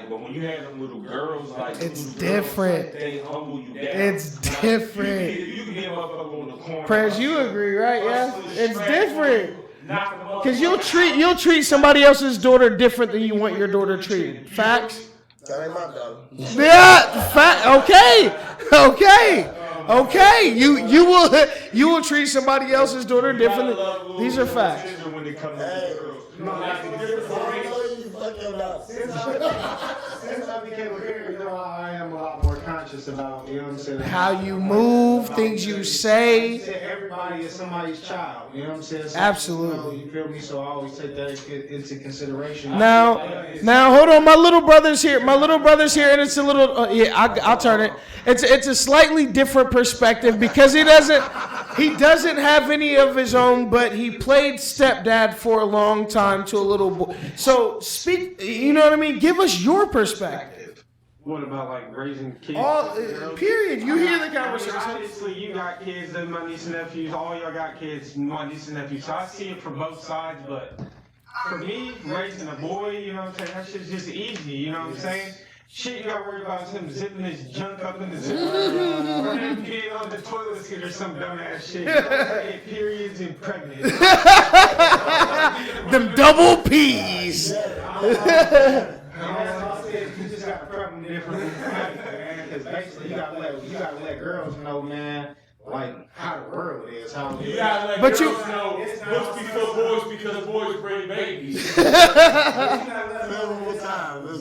But when you have them little girls, it's different. They humble you down. It's different. You can get a motherfucker on the corner. Prez, you agree, right? Yeah, it's different. Because you'll treat somebody else's daughter different than you want your daughter treated. Facts. That ain't my daughter. Yeah, okay. You will treat somebody else's daughter differently. These are facts. Since I became a parent, I am a lot more conscious about, you know what I'm saying? How you move, things you say. Everybody is somebody's child, you know what I'm saying? So, absolutely. You feel me? So I always take that into consideration. Now, hold on. My little brother's here, and it's a little. I'll turn it. It's a slightly different perspective because he doesn't have any of his own, but he played stepdad for a long time to a little boy. So speak. You know what I mean? Give us your perspective. What about like raising kids? Period. You hear the conversation. Obviously, you got kids and my niece and nephews. All y'all got kids, my niece and nephews. So I see it from both sides. But for me, raising a boy, you know what I'm saying? That shit's just easy. You know what I'm saying? Shit, you got worried about is him zipping his junk up in the zipper, or him peeing on the toilet seat or some dumbass shit. Get periods and pregnant. Them double P's. You just got to prep them differently, man. Because basically, you gotta let girls know, man, like how the world is. How you gotta let girls know books before boys because boys bring babies.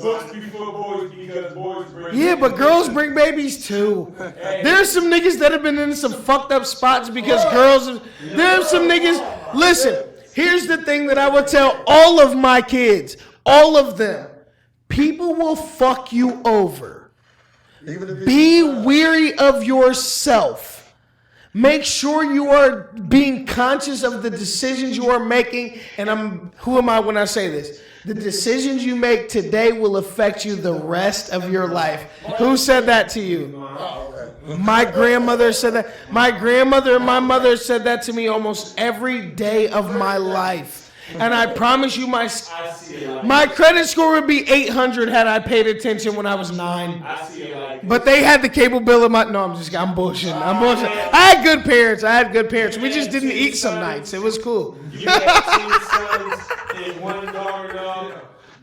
Books before boys because boys bring babies. Yeah, but girls bring babies too. There's some niggas that have been in some fucked up spots because girls. There's some niggas. Listen, here's the thing that I would tell all of my kids, all of them. People will fuck you over. Be weary of yourself. Make sure you are being conscious of the decisions you are making. And who am I when I say this? The decisions you make today will affect you the rest of your life. Who said that to you? My grandmother said that. My grandmother and my mother said that to me almost every day of my life. And I promise you my credit score would be 800 had I paid attention when I was 9. But they had the cable bill of my... No, I'm bullshitting. I had good parents. We just didn't eat some nights. It was cool. You have 10 sons and one daughter, dog.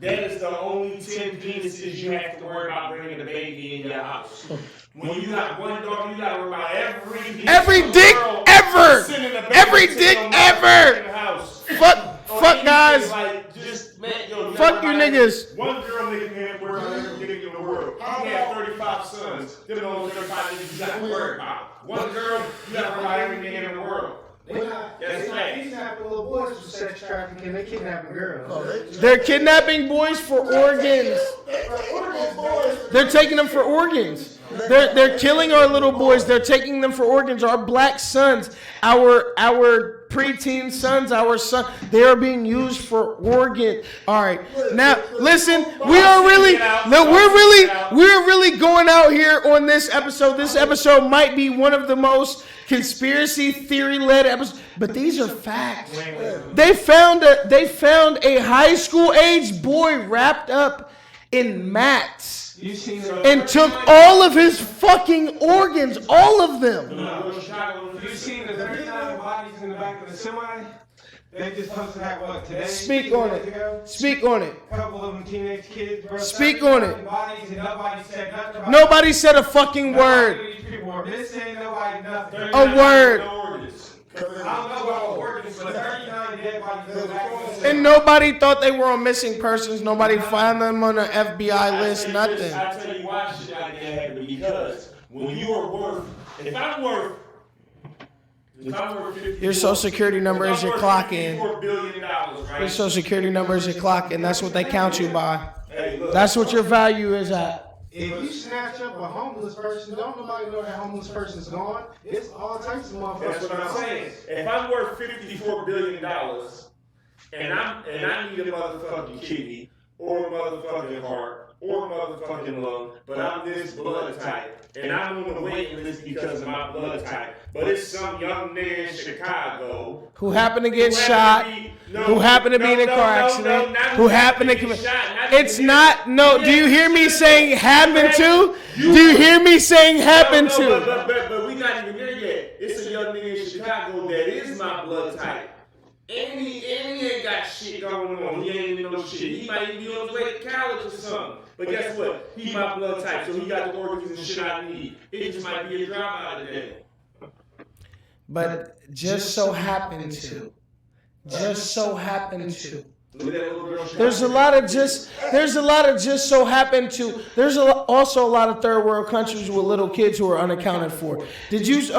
That is the only 10 penises you have to worry about bringing a baby in your house. When you got one daughter, you got to worry about every dick ever. Every dick ever. Fuck guys. Fuck you niggas. One girl nigga can't worry about every nigga in the world. You have 35 sons. Them are only 35 niggas you got to worry about. One girl, you got to worry about every nigga in the world. They're kidnapping little boys for sex trafficking. They're kidnapping girls. They're kidnapping boys for organs. They're taking them for organs. They're killing our little boys. They're taking them for organs. Our black sons, our preteen sons, our son, they are being used for organs. All right, now listen, we're really going out here on this episode. This episode might be one of the most conspiracy theory led episodes, but these are facts. They found a high school age boy wrapped up in mats. And took all of his fucking organs, all of them. You seen the 39 bodies in the back of the semi? They just posted that, what, today? Speak on it. Speak on it. A couple of them teenage kids, bro. Speak on it. Bodies and nobody said nothing about Nobody said a fucking word. These people were missing, nobody nothing. A word. I don't know about organs, but 39 dead bodies in the back of the semi. And nobody thought they were on missing persons. Nobody found them on the FBI list, nothing. I tell you why shit like that happened, because when you are worth, if I'm worth 54, Your social security number is your clock in. $54 billion, right? Your social security number is your clock in. That's what they count you by. That's what your value is at. If you snatch up a homeless person, don't nobody know that homeless person's gone. It's all types of motherfuckers. That's what I'm saying. If I'm worth $54 billion and I need a motherfucking kidney or a motherfucking heart or a motherfucking lung, but I'm this blood type and I'm on the waiting list because of my blood type, but it's some young man in Chicago who happened to get shot, who happened to be in a car accident, who happened to commit. It's not, no, do you hear me saying happened to? Do you hear me saying happened to? But we not even there yet. It's a young nigga in Chicago that is my blood type. And he ain't got shit going on. He ain't in no shit. He might even be on his way to college or something. But guess what? He my blood type, so he got the organs and shit I need. It just might be a drop out of there. But just so happened to. There's a lot of just so happened to. There's also a lot of third world countries with little kids who are unaccounted for. There's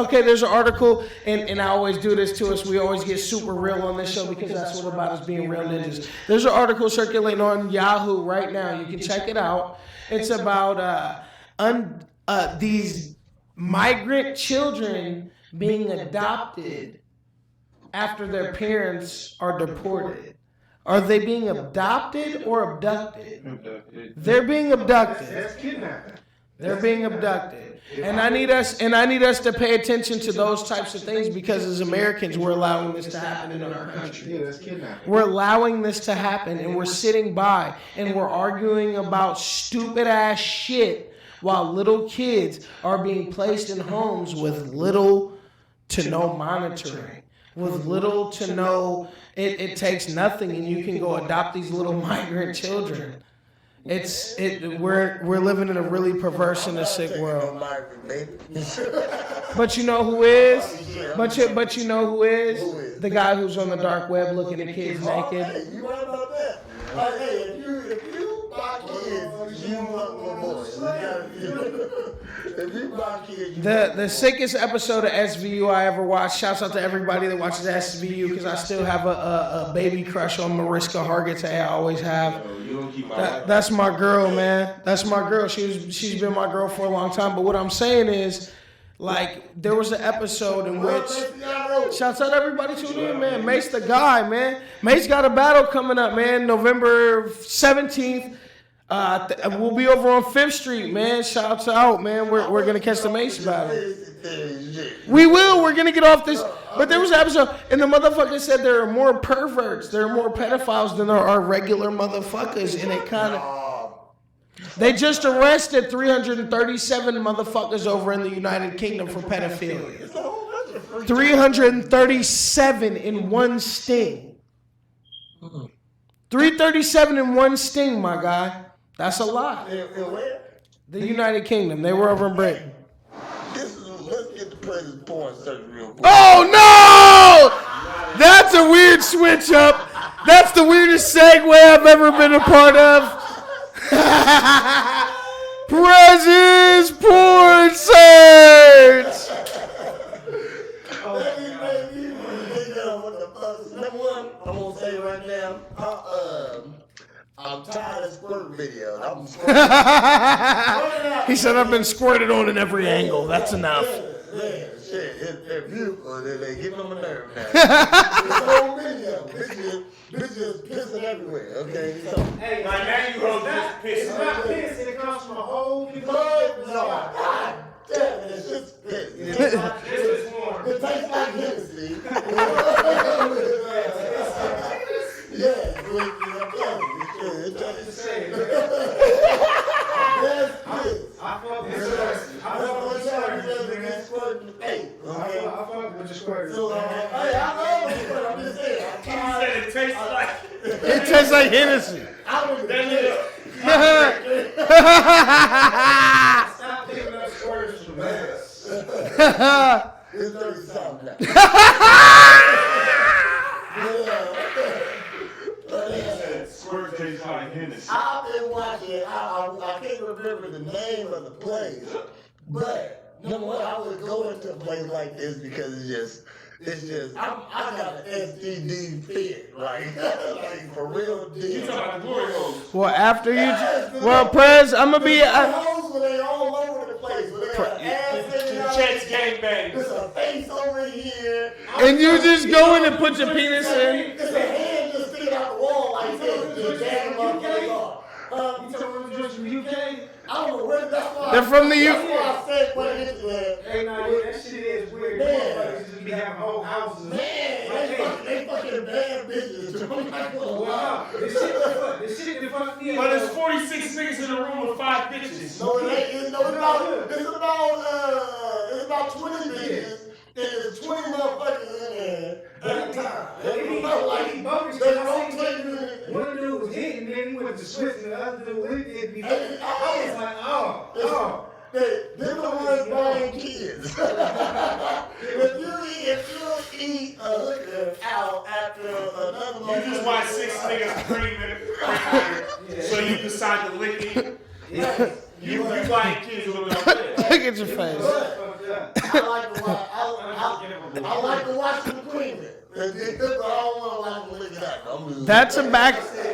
an article, and I always do this to us. We always get super real on this show because that's what about us being real ninjas. There's an article circulating on Yahoo right now. You can check it out. It's about these migrant children being adopted after their parents are deported. Are they being adopted or abducted? They're being abducted. That's kidnapping. They're being abducted. And I need us to pay attention to those types of things because as Americans, we're allowing this to happen in our country. Yeah, that's kidnapping. We're allowing this to happen and we're sitting by and we're arguing about stupid ass shit while little kids are being placed in homes with little to no monitoring. With little to no, it takes nothing, and you can go adopt these little migrant children. We're living in a really perverse and a sick world. But you know who is? But you know who is? The guy who's on the dark web looking at kids naked. Hey, you right about that? Hey, if you buy kids, you want more boys. If you buy kids, The sickest episode of SVU I ever watched. Shouts out to everybody that watches SVU because I still have a baby crush on Mariska Hargitay. I always have. That's my girl, man. That's my girl. She's been my girl for a long time. But what I'm saying is, like, there was an episode in which shouts out to everybody tuning in, man. Mace the guy, man. Mace got a battle coming up, man. November 17th. We'll be over on 5th Street, man. Shouts out, man. We're gonna catch the Mace battle. We will. We're gonna get off this. But there was an episode, and the motherfucker said there are more perverts, there are more pedophiles than there are regular motherfuckers, and it kind of. They just arrested 337 motherfuckers over in the United Kingdom for pedophilia. 337 in one sting. 337 in one sting, my guy. That's a lot. The United Kingdom. They were over in Britain. Let's get the president porn started real quick. Oh no! That's a weird switch up. That's the weirdest segue I've ever been a part of. President's porn search. Number one, I'm gonna say right now, I'm tired of squirt videos. I'm squirting out He said, I've been squirted on in every angle. That's enough. Yeah, shit, they're beautiful. They getting on my nerve now. There's so many of them. Bitches pissing everywhere, okay? So, Hey, Like, now you hoes just it's pissing. not piss, it comes from a whole no, God damn it, it's just piss. This is more. It tastes like Hennessy. Yeah, I'm telling you, it's just saying. that's piss. I fuck with I don't want y'all to get squirting the face. Okay? I fuck with your squirt. So, hey, I love the squirt. I'm just saying. I'm He tired. said it tastes like. It tastes like Hennessy. I don't That even nigga. Stop picking up squirts from ass. It's 30 something now. Squirt tastes like Hennessy. I've been watching, I can't remember the name of the place, but number one, I would go into a place like this because it's just, I got an STD fit, like for real deal. You talking about the glory holes? Well, after you, well, Prez, I'm gonna be. The hoes, when they all over the place, when they got an ass hanging out, Chance gangbang. there's a face over here, And you just go in and put your penis in. there's a hand just sticking out the wall like this, just jamming motherfuckers off. You talking about the drugs from UK? I don't know where that's why. They're from the That's U. why I said what it is, man. Hey, nah, yeah, that shit is weird. Man. Motherfuckers just be having whole houses. Man, they fucking bad bitches. I'm not gonna lie. Wow, this shit that fucked me up. But there's 46 niggas in the room with 5 bitches. No, it ain't. It's about 20 bitches. And there's 20 motherfuckers in there at a time. They rotate you. One dude was hitting, then he went to switch, and the other dude hit me. I was like, oh. They're the ones buying kids. if you eat a hooker out after another You just watch 6 niggas screaming, so you decide to lick it. You buying kids with no Look at your face. I like to watch them clean it. I don't want to watch them lick it out.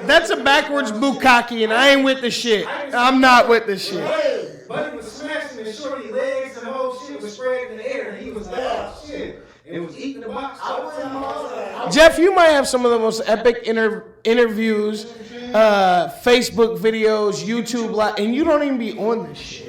That's a backwards bukkake, and I ain't with the shit. I'm not with the shit. Buddy was smashing his shorty legs and the whole shit was spread in the air, and he was like, oh shit. It was eating the box. Jeff, you might have some of the most epic interviews, Facebook videos, YouTube live, and you don't even be on this shit.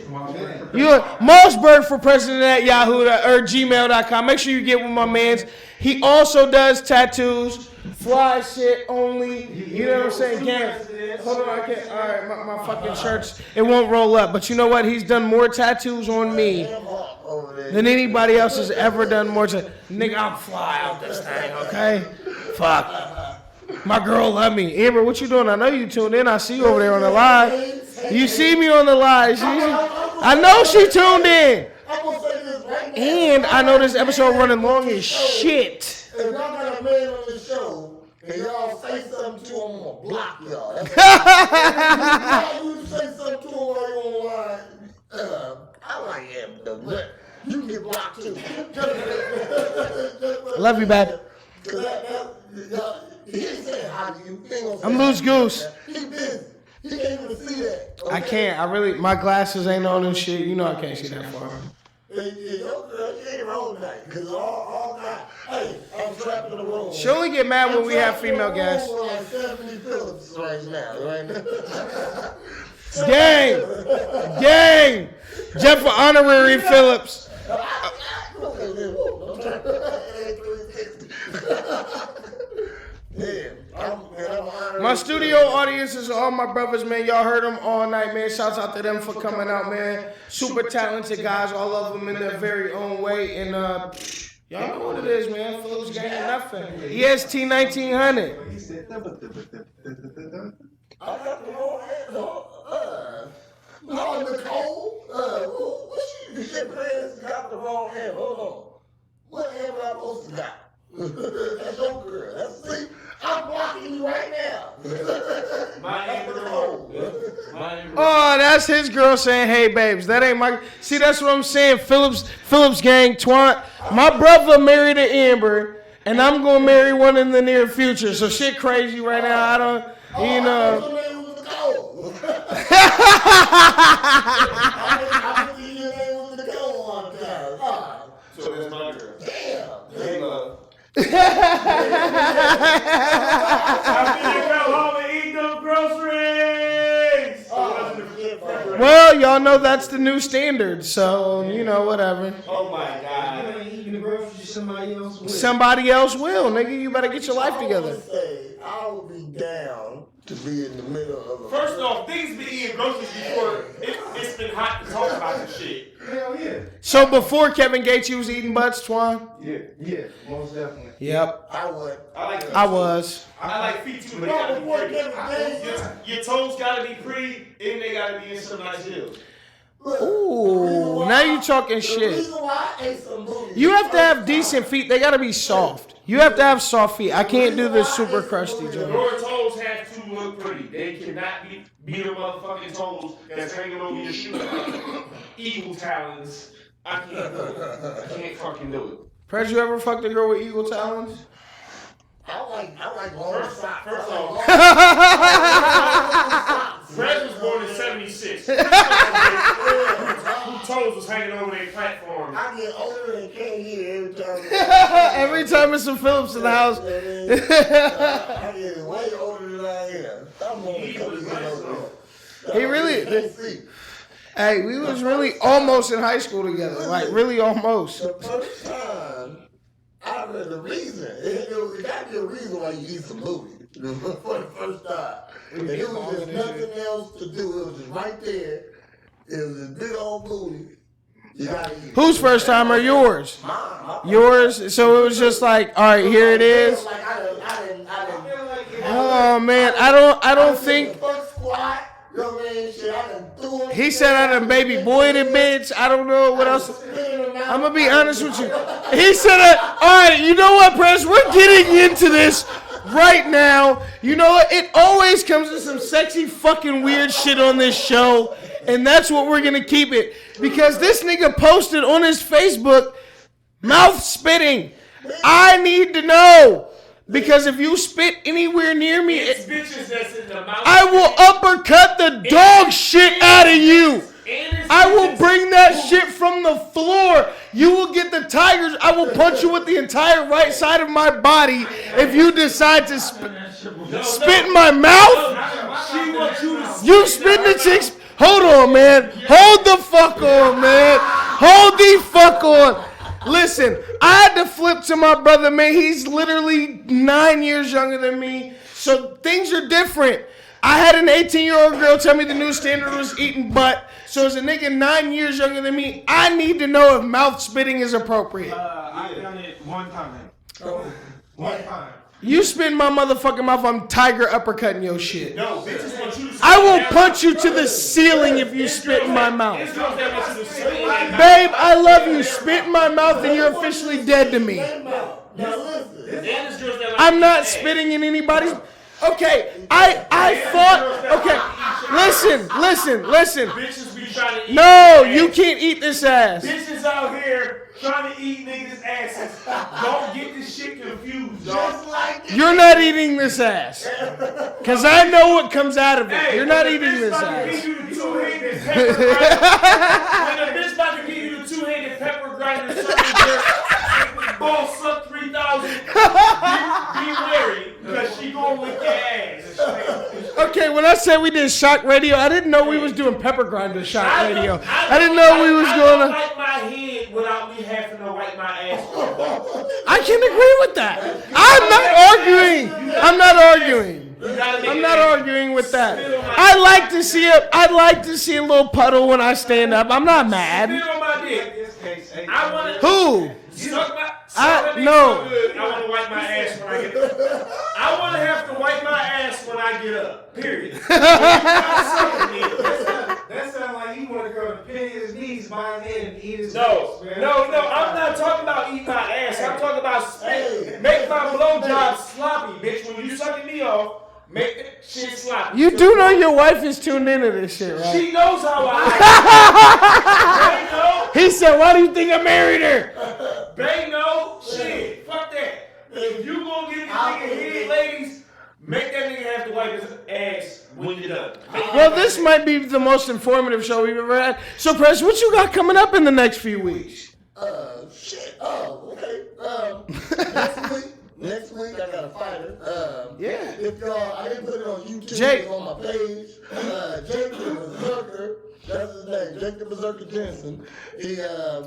You're Mossberg for president at Yahoo or gmail.com. Make sure you get with my man's. He also does tattoos, fly shit only. You know what I'm saying? Gang. Hold on, I can't. All right, my fucking shirts, it won't roll up. But you know what? He's done more tattoos on me than anybody else has ever done more. Nigga, I'm fly out this thing, okay? Fuck. My girl love me. Amber, what you doing? I know you tuned in. I see you over there on the live. You see me on the live. I know she tuned in. I'm gonna say this right now. And I know this episode running long as shit. If y'all got a man on the show and y'all say something to him, I'm gonna block y'all. You say something to him while you're online. I like him, though. You can get blocked too. Love you, babe. He ain't saying hi to you. He ain't gonna say I'm hi loose to you. goose. He busy. He can't even see that. Okay? I can't. My glasses ain't on and shit. You know I can't see that far. Your girl, she ain't wrong tonight. Because all night, hey, I'm trapped in the room. She only get mad when we have female guests. I'm like 70 Phillips right now. Gang! Jeff Honorary Phillips. My studio audience is all my brothers, man. Y'all heard them all night, man. Shouts out to them for coming out, man. Super talented guys, all of them in their very own way. And y'all know what it is, man. Phillips gang nothing. EST 1900. I got the wrong hand. No, Nicole. What she friends got the wrong hand. Hold on. What hand am I supposed to got? That's your girl. That's see. I'm blocking you right now. My name is Nicole. Oh, that's his girl saying, hey, babes. That ain't my... See, that's what I'm saying. Phillips gang, twant. My brother married an Amber, and I'm going to marry one in the near future. So shit crazy right now. I don't... You know... know that's the new standard. So, you know, whatever. Oh my God. You ain't eating the groceries, somebody else will. Somebody else will, nigga. You better get your life together. I would be down to be in the middle of a... First off, things been eating groceries before it's been hot to talk about this shit. Hell yeah. So before Kevin Gates, you was eating butts, Twan? Yeah, most definitely. Yep. I would. I was. I like feet too, but they gotta be pretty. Your toes gotta be pretty, and they gotta be in some nice heels. Ooh, now you talking The shit. reason why I ate some booty... You have to have decent feet. They gotta be soft. You have to have soft feet. I can't do this super crusty joint. Your toes have to look pretty. They cannot be the motherfucking toes that's hanging over your shoe. Eagle talons. I can't do it. I can't fucking do it. Prez, you ever fucked a girl with eagle talons? I like long socks. First off, Prez was born in 76. Whose toes was hanging over their platform? I get older and can't hear every time. Every time Mr. Phillips in the house. I get way older than I am. I'm only a couple years older. He really... Can't see. Hey, we was really almost in high school together. Like, really almost. The first time, I read the reason. It got to be a reason why you eat some booty. For the first time. And it was just nothing else to do. It was just right there. It was this big old booty. You gotta eat. Whose first time or yours? Mine. Yours? So it was just like, all right, here it is. Like I didn't. Oh, man. I don't think... First squat. Yo, man, shit, I done threw him. He said I done baby boy the bitch. I don't know what else. I'm going to be honest with you. He said, all right, you know what, Press? We're getting into this right now. You know what? It always comes to some sexy fucking weird shit on this show. And that's what we're going to keep it. Because this nigga posted on his Facebook, mouth spitting. I need to know. Because if you spit anywhere near me, It's bitches that's in the mouth. I will uppercut the dog shit out of you. I will bring that shit from the floor. You will get the tigers. I will punch you with the entire right side of my body if you decide to spit in my mouth. She wants you to You spit in the chicks. Hold on, man. Hold the fuck on, man. Hold the fuck on. Listen, I had to flip to my brother, man. He's literally 9 years younger than me. So things are different. I had an 18-year-old girl tell me the new standard was eating butt. So as a nigga 9 years younger than me, I need to know if mouth spitting is appropriate. I've done it one time. One time. You spit in my motherfucking mouth, I'm tiger uppercutting your shit. No, bitches want you to I will punch you to the ceiling if you spit in my mouth. It's girls that want you to spit in their mouth. Babe, I love you. Spit in my mouth and you're officially dead to me. Now listen. And there's girls that like I'm not you to spitting in anybody's... Okay, I thought... Okay, listen. Bitches be trying to eat No, niggas' you ass. can't eat this ass. Bitches out here trying to eat niggas' asses. Don't get this shit confused, dog. You're not eating this ass. Because I know what comes out of it. You're not eating this ass. When a bitch about to give you the two-handed pepper grinder, ball suck 3,000, be wary, because she gonna lick your ass. Okay, when I said we did shock radio, I didn't know we was doing pepper grinder shock radio. I didn't know we was I going don't to... wipe my head without me having to wipe my ass. I can agree with that. I'm not arguing with that. I'd like to see a little puddle when I stand up. I'm not mad. Spit on my dick. I want to Who? suck my. No. I want to wipe my ass when I get up. I want to have to wipe my ass when I get up. Period. That sounds like he want to go to pin his knees by his head and eat his No, face, man. no, I'm not talking about eating my ass. I'm talking about spit. Make my blowjob sloppy, bitch. When you sucking me off, make that shit sloppy. You do know your wife is tuned into this shit, right? She knows how I act. They know. He said, why do you think I married her? They know. Shit. Fuck that. If you gonna get this nigga head, ladies, make that nigga have to wipe his ass when you're done. Well, this might be the most informative show we've ever had. So, Press, what you got coming up in the next few weeks? Shit. Oh, okay. Next week I got a fighter. Yeah. If y'all, I didn't put it on YouTube. Jake. It's on my page. Jake is a sucker. That's his name, Jake the Berserker Jensen. He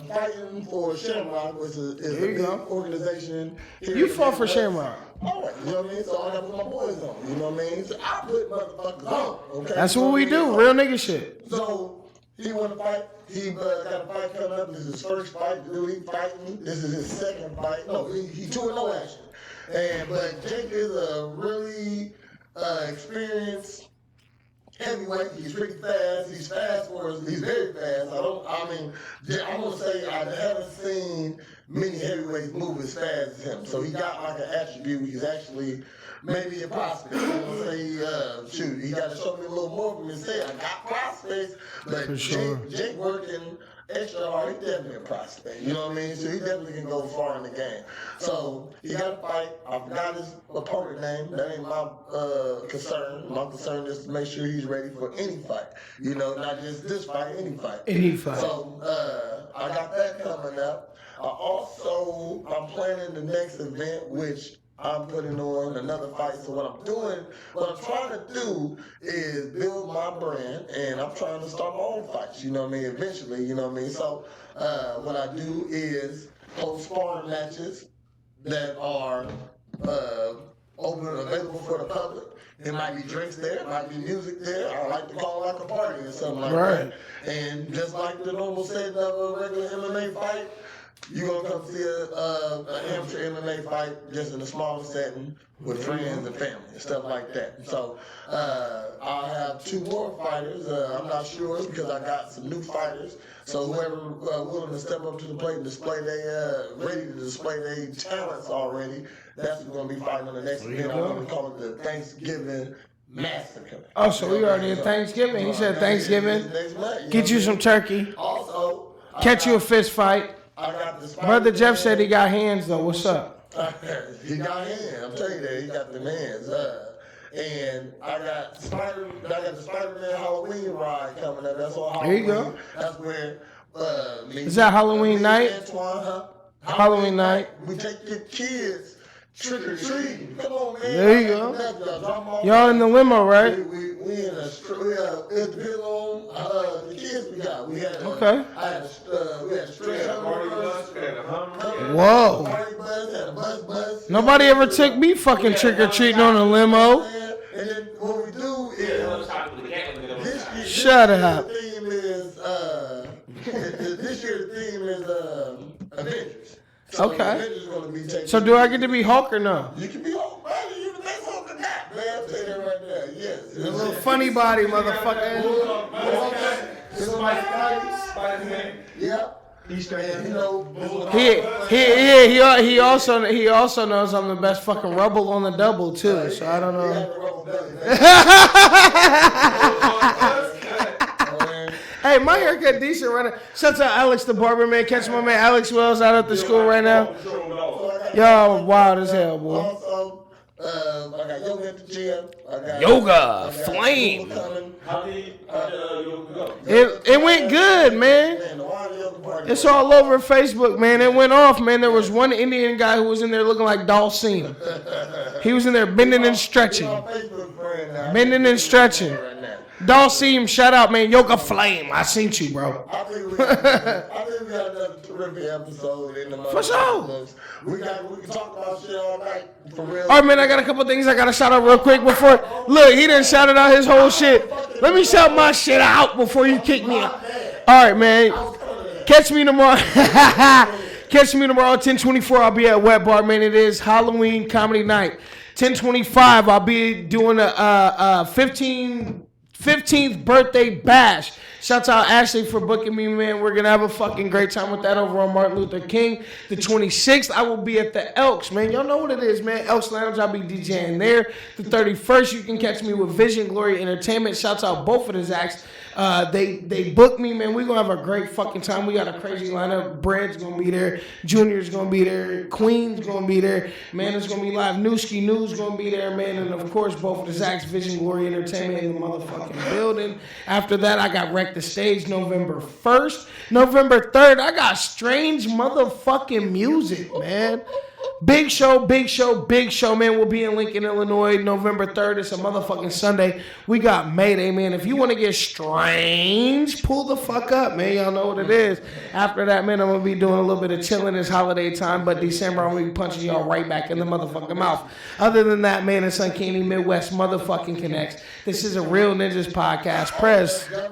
fighting for Shamrock, which is a big organization. You fought for Shamrock. Alright, you know what I mean? So I gotta put my boys on, you know what I mean? So I put motherfuckers on, okay? That's what we do, real nigga shit. So he want to fight. He got a fight coming up. This is his first fight. The dude he fighting. This is his second fight. No, he 2-0 actually. But Jake is a really experienced heavyweight. He's pretty fast. He's fast for us. He's very fast. I'm gonna say I haven't seen many heavyweights move as fast as him. So he got like an attribute. He's actually maybe a prospect. I'm gonna say, he got to show me a little more from himself. I got prospects, but For sure. Jake working extra hard. He's definitely a prospect. You know what I mean? So he definitely can go far in the game. So he got a fight. I forgot his opponent name. That ain't my concern. My concern is to make sure he's ready for any fight. You know, not just this fight, any fight. Any fight. So I got that coming up. I'm planning the next event, which I'm putting on another fight. So what I'm trying to do is build my brand, and I'm trying to start my own fights, you know what I mean, eventually, you know what I mean. So what I do is post sparring matches that are open and available for the public. It might be drinks there, it might be music there. I like to call it like a party or something like that. And just like the normal setting of a regular MMA fight, you're going to come see an amateur MMA fight just in a smaller setting with friends and family and stuff like that. So I'll have 2 more fighters. I'm not sure because I got some new fighters. So whoever willing to step up to the plate and display ready to display their talents already, that's who's going to be fighting on the next event. I'm going to call it the Thanksgiving Massacre. Oh, so we already in Thanksgiving. He said Thanksgiving. Get you some turkey. Also, Catch you a fist fight. I got the Brother Jeff said he got hands though. What's up? He got hands. I'm telling you that he got them hands. And I got the Spider-Man Halloween ride coming up. That's all Halloween. There you go. That's where Is that Halloween night? Antoine, Halloween night. We take your kids trick or treating. Come on, man. There you go. Y'all in the limo, right? We in a it depends on the kids we got. We had Okay. we had a stray Whoa. party bus, had a bus. Nobody ever took me fucking trick or treating on a limo. And then what we do is this year, Shut up. The theme is this year the theme is Avengers. So Okay. Avengers gonna be taking. So do I get to be Hulk or no? You can be Hulk, man. You the best Hulk of that, man. I'm saying that right there. Yes. A little funny body, motherfucker. Spider-Man. Yep. He's straight. And you know, He also knows I'm the best fucking rubble on the double too. So I don't he had know. the rubber belly, man. Hey, my haircut decent right now. Shout out Alex the barber, man. Catch my man Alex Wells out at the school right now. Y'all wild as hell, boy. Also, I got yoga at the gym. I got Yoga, flame. How did yoga go? It went good, man. Man, the wild yoga party. It's all over Facebook, man. It went off, man. There was one Indian guy who was in there looking like Dalsim. He was in there bending and stretching. My Facebook friend now. Bending and stretching. Right now. Dalsim, shout out, man. Yoga Flame. I seen you, bro. I think we got another terrific episode in the month. For sure. We can talk about shit all night for real. All right, man, I got a couple things I got to shout out real quick before. Look, he done shouted out his whole shit. Let me shout my shit out before you kick me out. All right, man. Catch me tomorrow. Catch me tomorrow, 10:24. I'll be at Wet Bar, man. It is Halloween comedy night. 10:25. I'll be doing a 15th birthday bash. Shouts out Ashley for booking me, man. We're going to have a fucking great time with that over on Martin Luther King. The 26th, I will be at the Elks, man. Y'all know what it is, man. Elks Lounge, I'll be DJing there. The 31st, you can catch me with Vision Glory Entertainment. Shouts out both of the acts. They booked me, man. We're going to have a great fucking time. We got a crazy lineup. Bread's going to be there. Junior's going to be there. Queen's going to be there. Man, it's going to be live. Newski News going to be there, man. And, of course, both of the Zacks, Vision Glory Entertainment in the motherfucking building. After that, I got Wreck the Stage November 1st. November 3rd, I got strange motherfucking music, man. Big show, man. We'll be in Lincoln, Illinois, November 3rd. It's a motherfucking Sunday. We got Mayday, man. If you want to get strange, pull the fuck up, man. Y'all know what it is. After that, man, I'm going to be doing a little bit of chilling this holiday time, but December, I'm going to be punching y'all right back in the motherfucking mouth. Other than that, man, it's Uncanny Midwest motherfucking Connects. This is a Real Ninjas podcast. Prez. I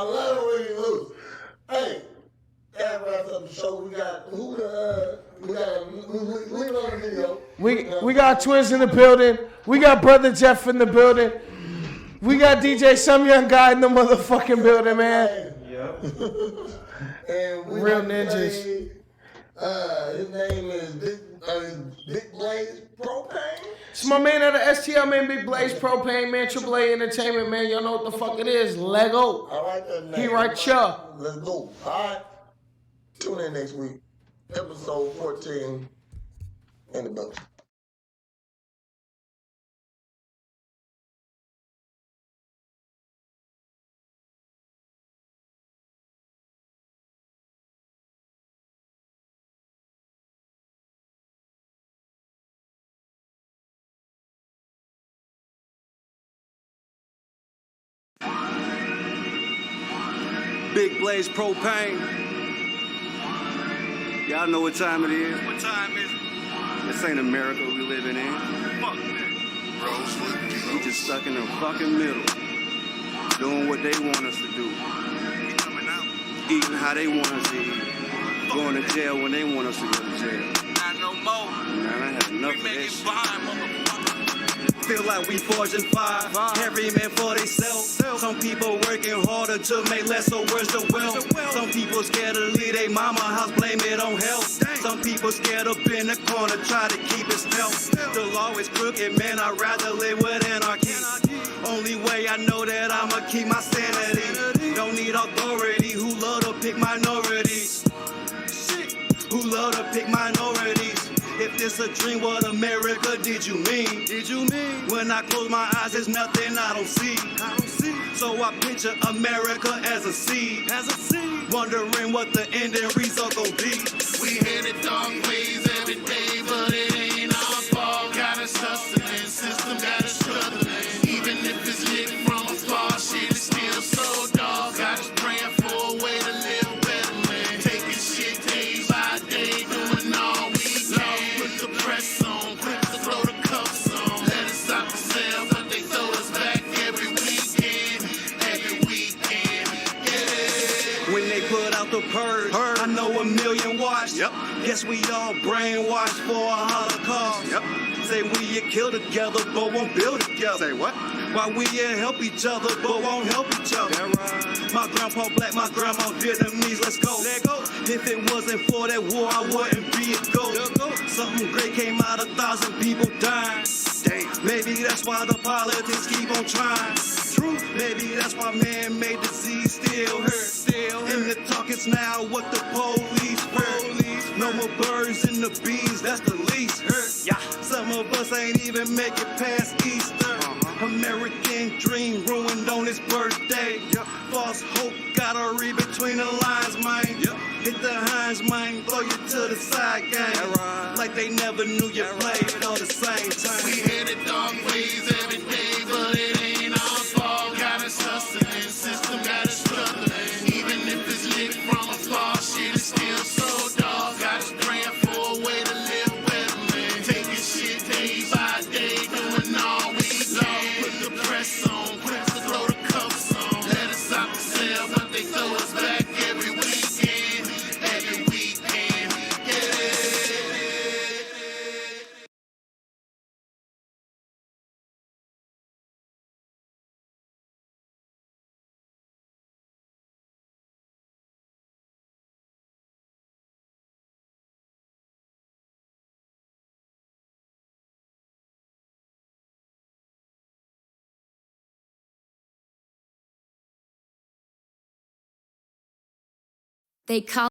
love it when you lose. Hey, that wraps up the show. We got leave it on the video. We got Twins in the building. We got Brother Jeff in the building. We got DJ Some Young Guy in the motherfucking building, man. Yep. And we Real Ninjas. His name is Big Blaze Propane. It's my man at the STL, man, Big Blaze Propane, man, Triple A Entertainment, man. Y'all know what the fuck it is. Lego. I like that name. He right here. Let's go. All right. Tune in next week. Episode 14 in the book. Big Blaze Propane. Y'all know what time it is. What time is it? This ain't America we living in. Fuck that. We just stuck in the fucking middle. Doing what they want us to do. We coming out. Eating how they want us to eat. Going to jail when they want us to go to jail. Not no more. Man, I had enough We of make that it shit. fine, motherfucker. Feel like we forging fire. Every man for theyself. Some people working harder to make less, so where's the wealth? Some people scared to leave their mama house, blame it on health. Some people scared up in the corner, try to keep it stealth. The law is crooked, man, I'd rather live with anarchy. Only way I know that I'ma keep my sanity. Don't need authority, who love to pick minorities. Who love to pick minorities. If this a dream, what America did you mean? Did you mean? When I close my eyes, there's nothing I don't see. So I picture America as a seed. Wondering what the ending result gon' be. We headed dark ways every day, but it ain't our fault. Got us hustling, system got us struggling. Even if it's lit from afar, shit is still so dark. Got us praying for a way to live better, man. Taking shit day by day, doing all we can. Put the press on, quick to throw the cuffs on. Let us stop the sale, but they throw us back every weekend. Every weekend, yeah. When they put out the purge, I know a million watched. Guess we all brainwashed for a Holocaust. Say we get killed together, but won't build together. Say what? Why we help each other, but won't help each other. My grandpa black, my grandma Vietnamese, let's go. If it wasn't for that war, I wouldn't be a ghost. Something great came out, 1,000 people dying. Maybe that's why the politics keep on trying. True. Maybe that's why man-made disease still hurts. In the talkings now, what the police hurt. No more birds and the bees, that's the least hurt. Some of us ain't even make it past Easter. American dream ruined on his birthday. False hope, gotta read between the lines, man. Hit the Heinz, man, throw you to the side gang. Like they never knew you played on the same time. We headed dark ways every day, but it ain't our fault. Got us hustling, system got us struggling. Even if it's lit from afar, shit is still so dark. Got us praying for a way to live better, man. Taking shit day by day, doing all we can. Put the press on, quick to throw the cuffs on. Let us stop the sale, but they throw us back every weekend. Every weekend, yeah. They call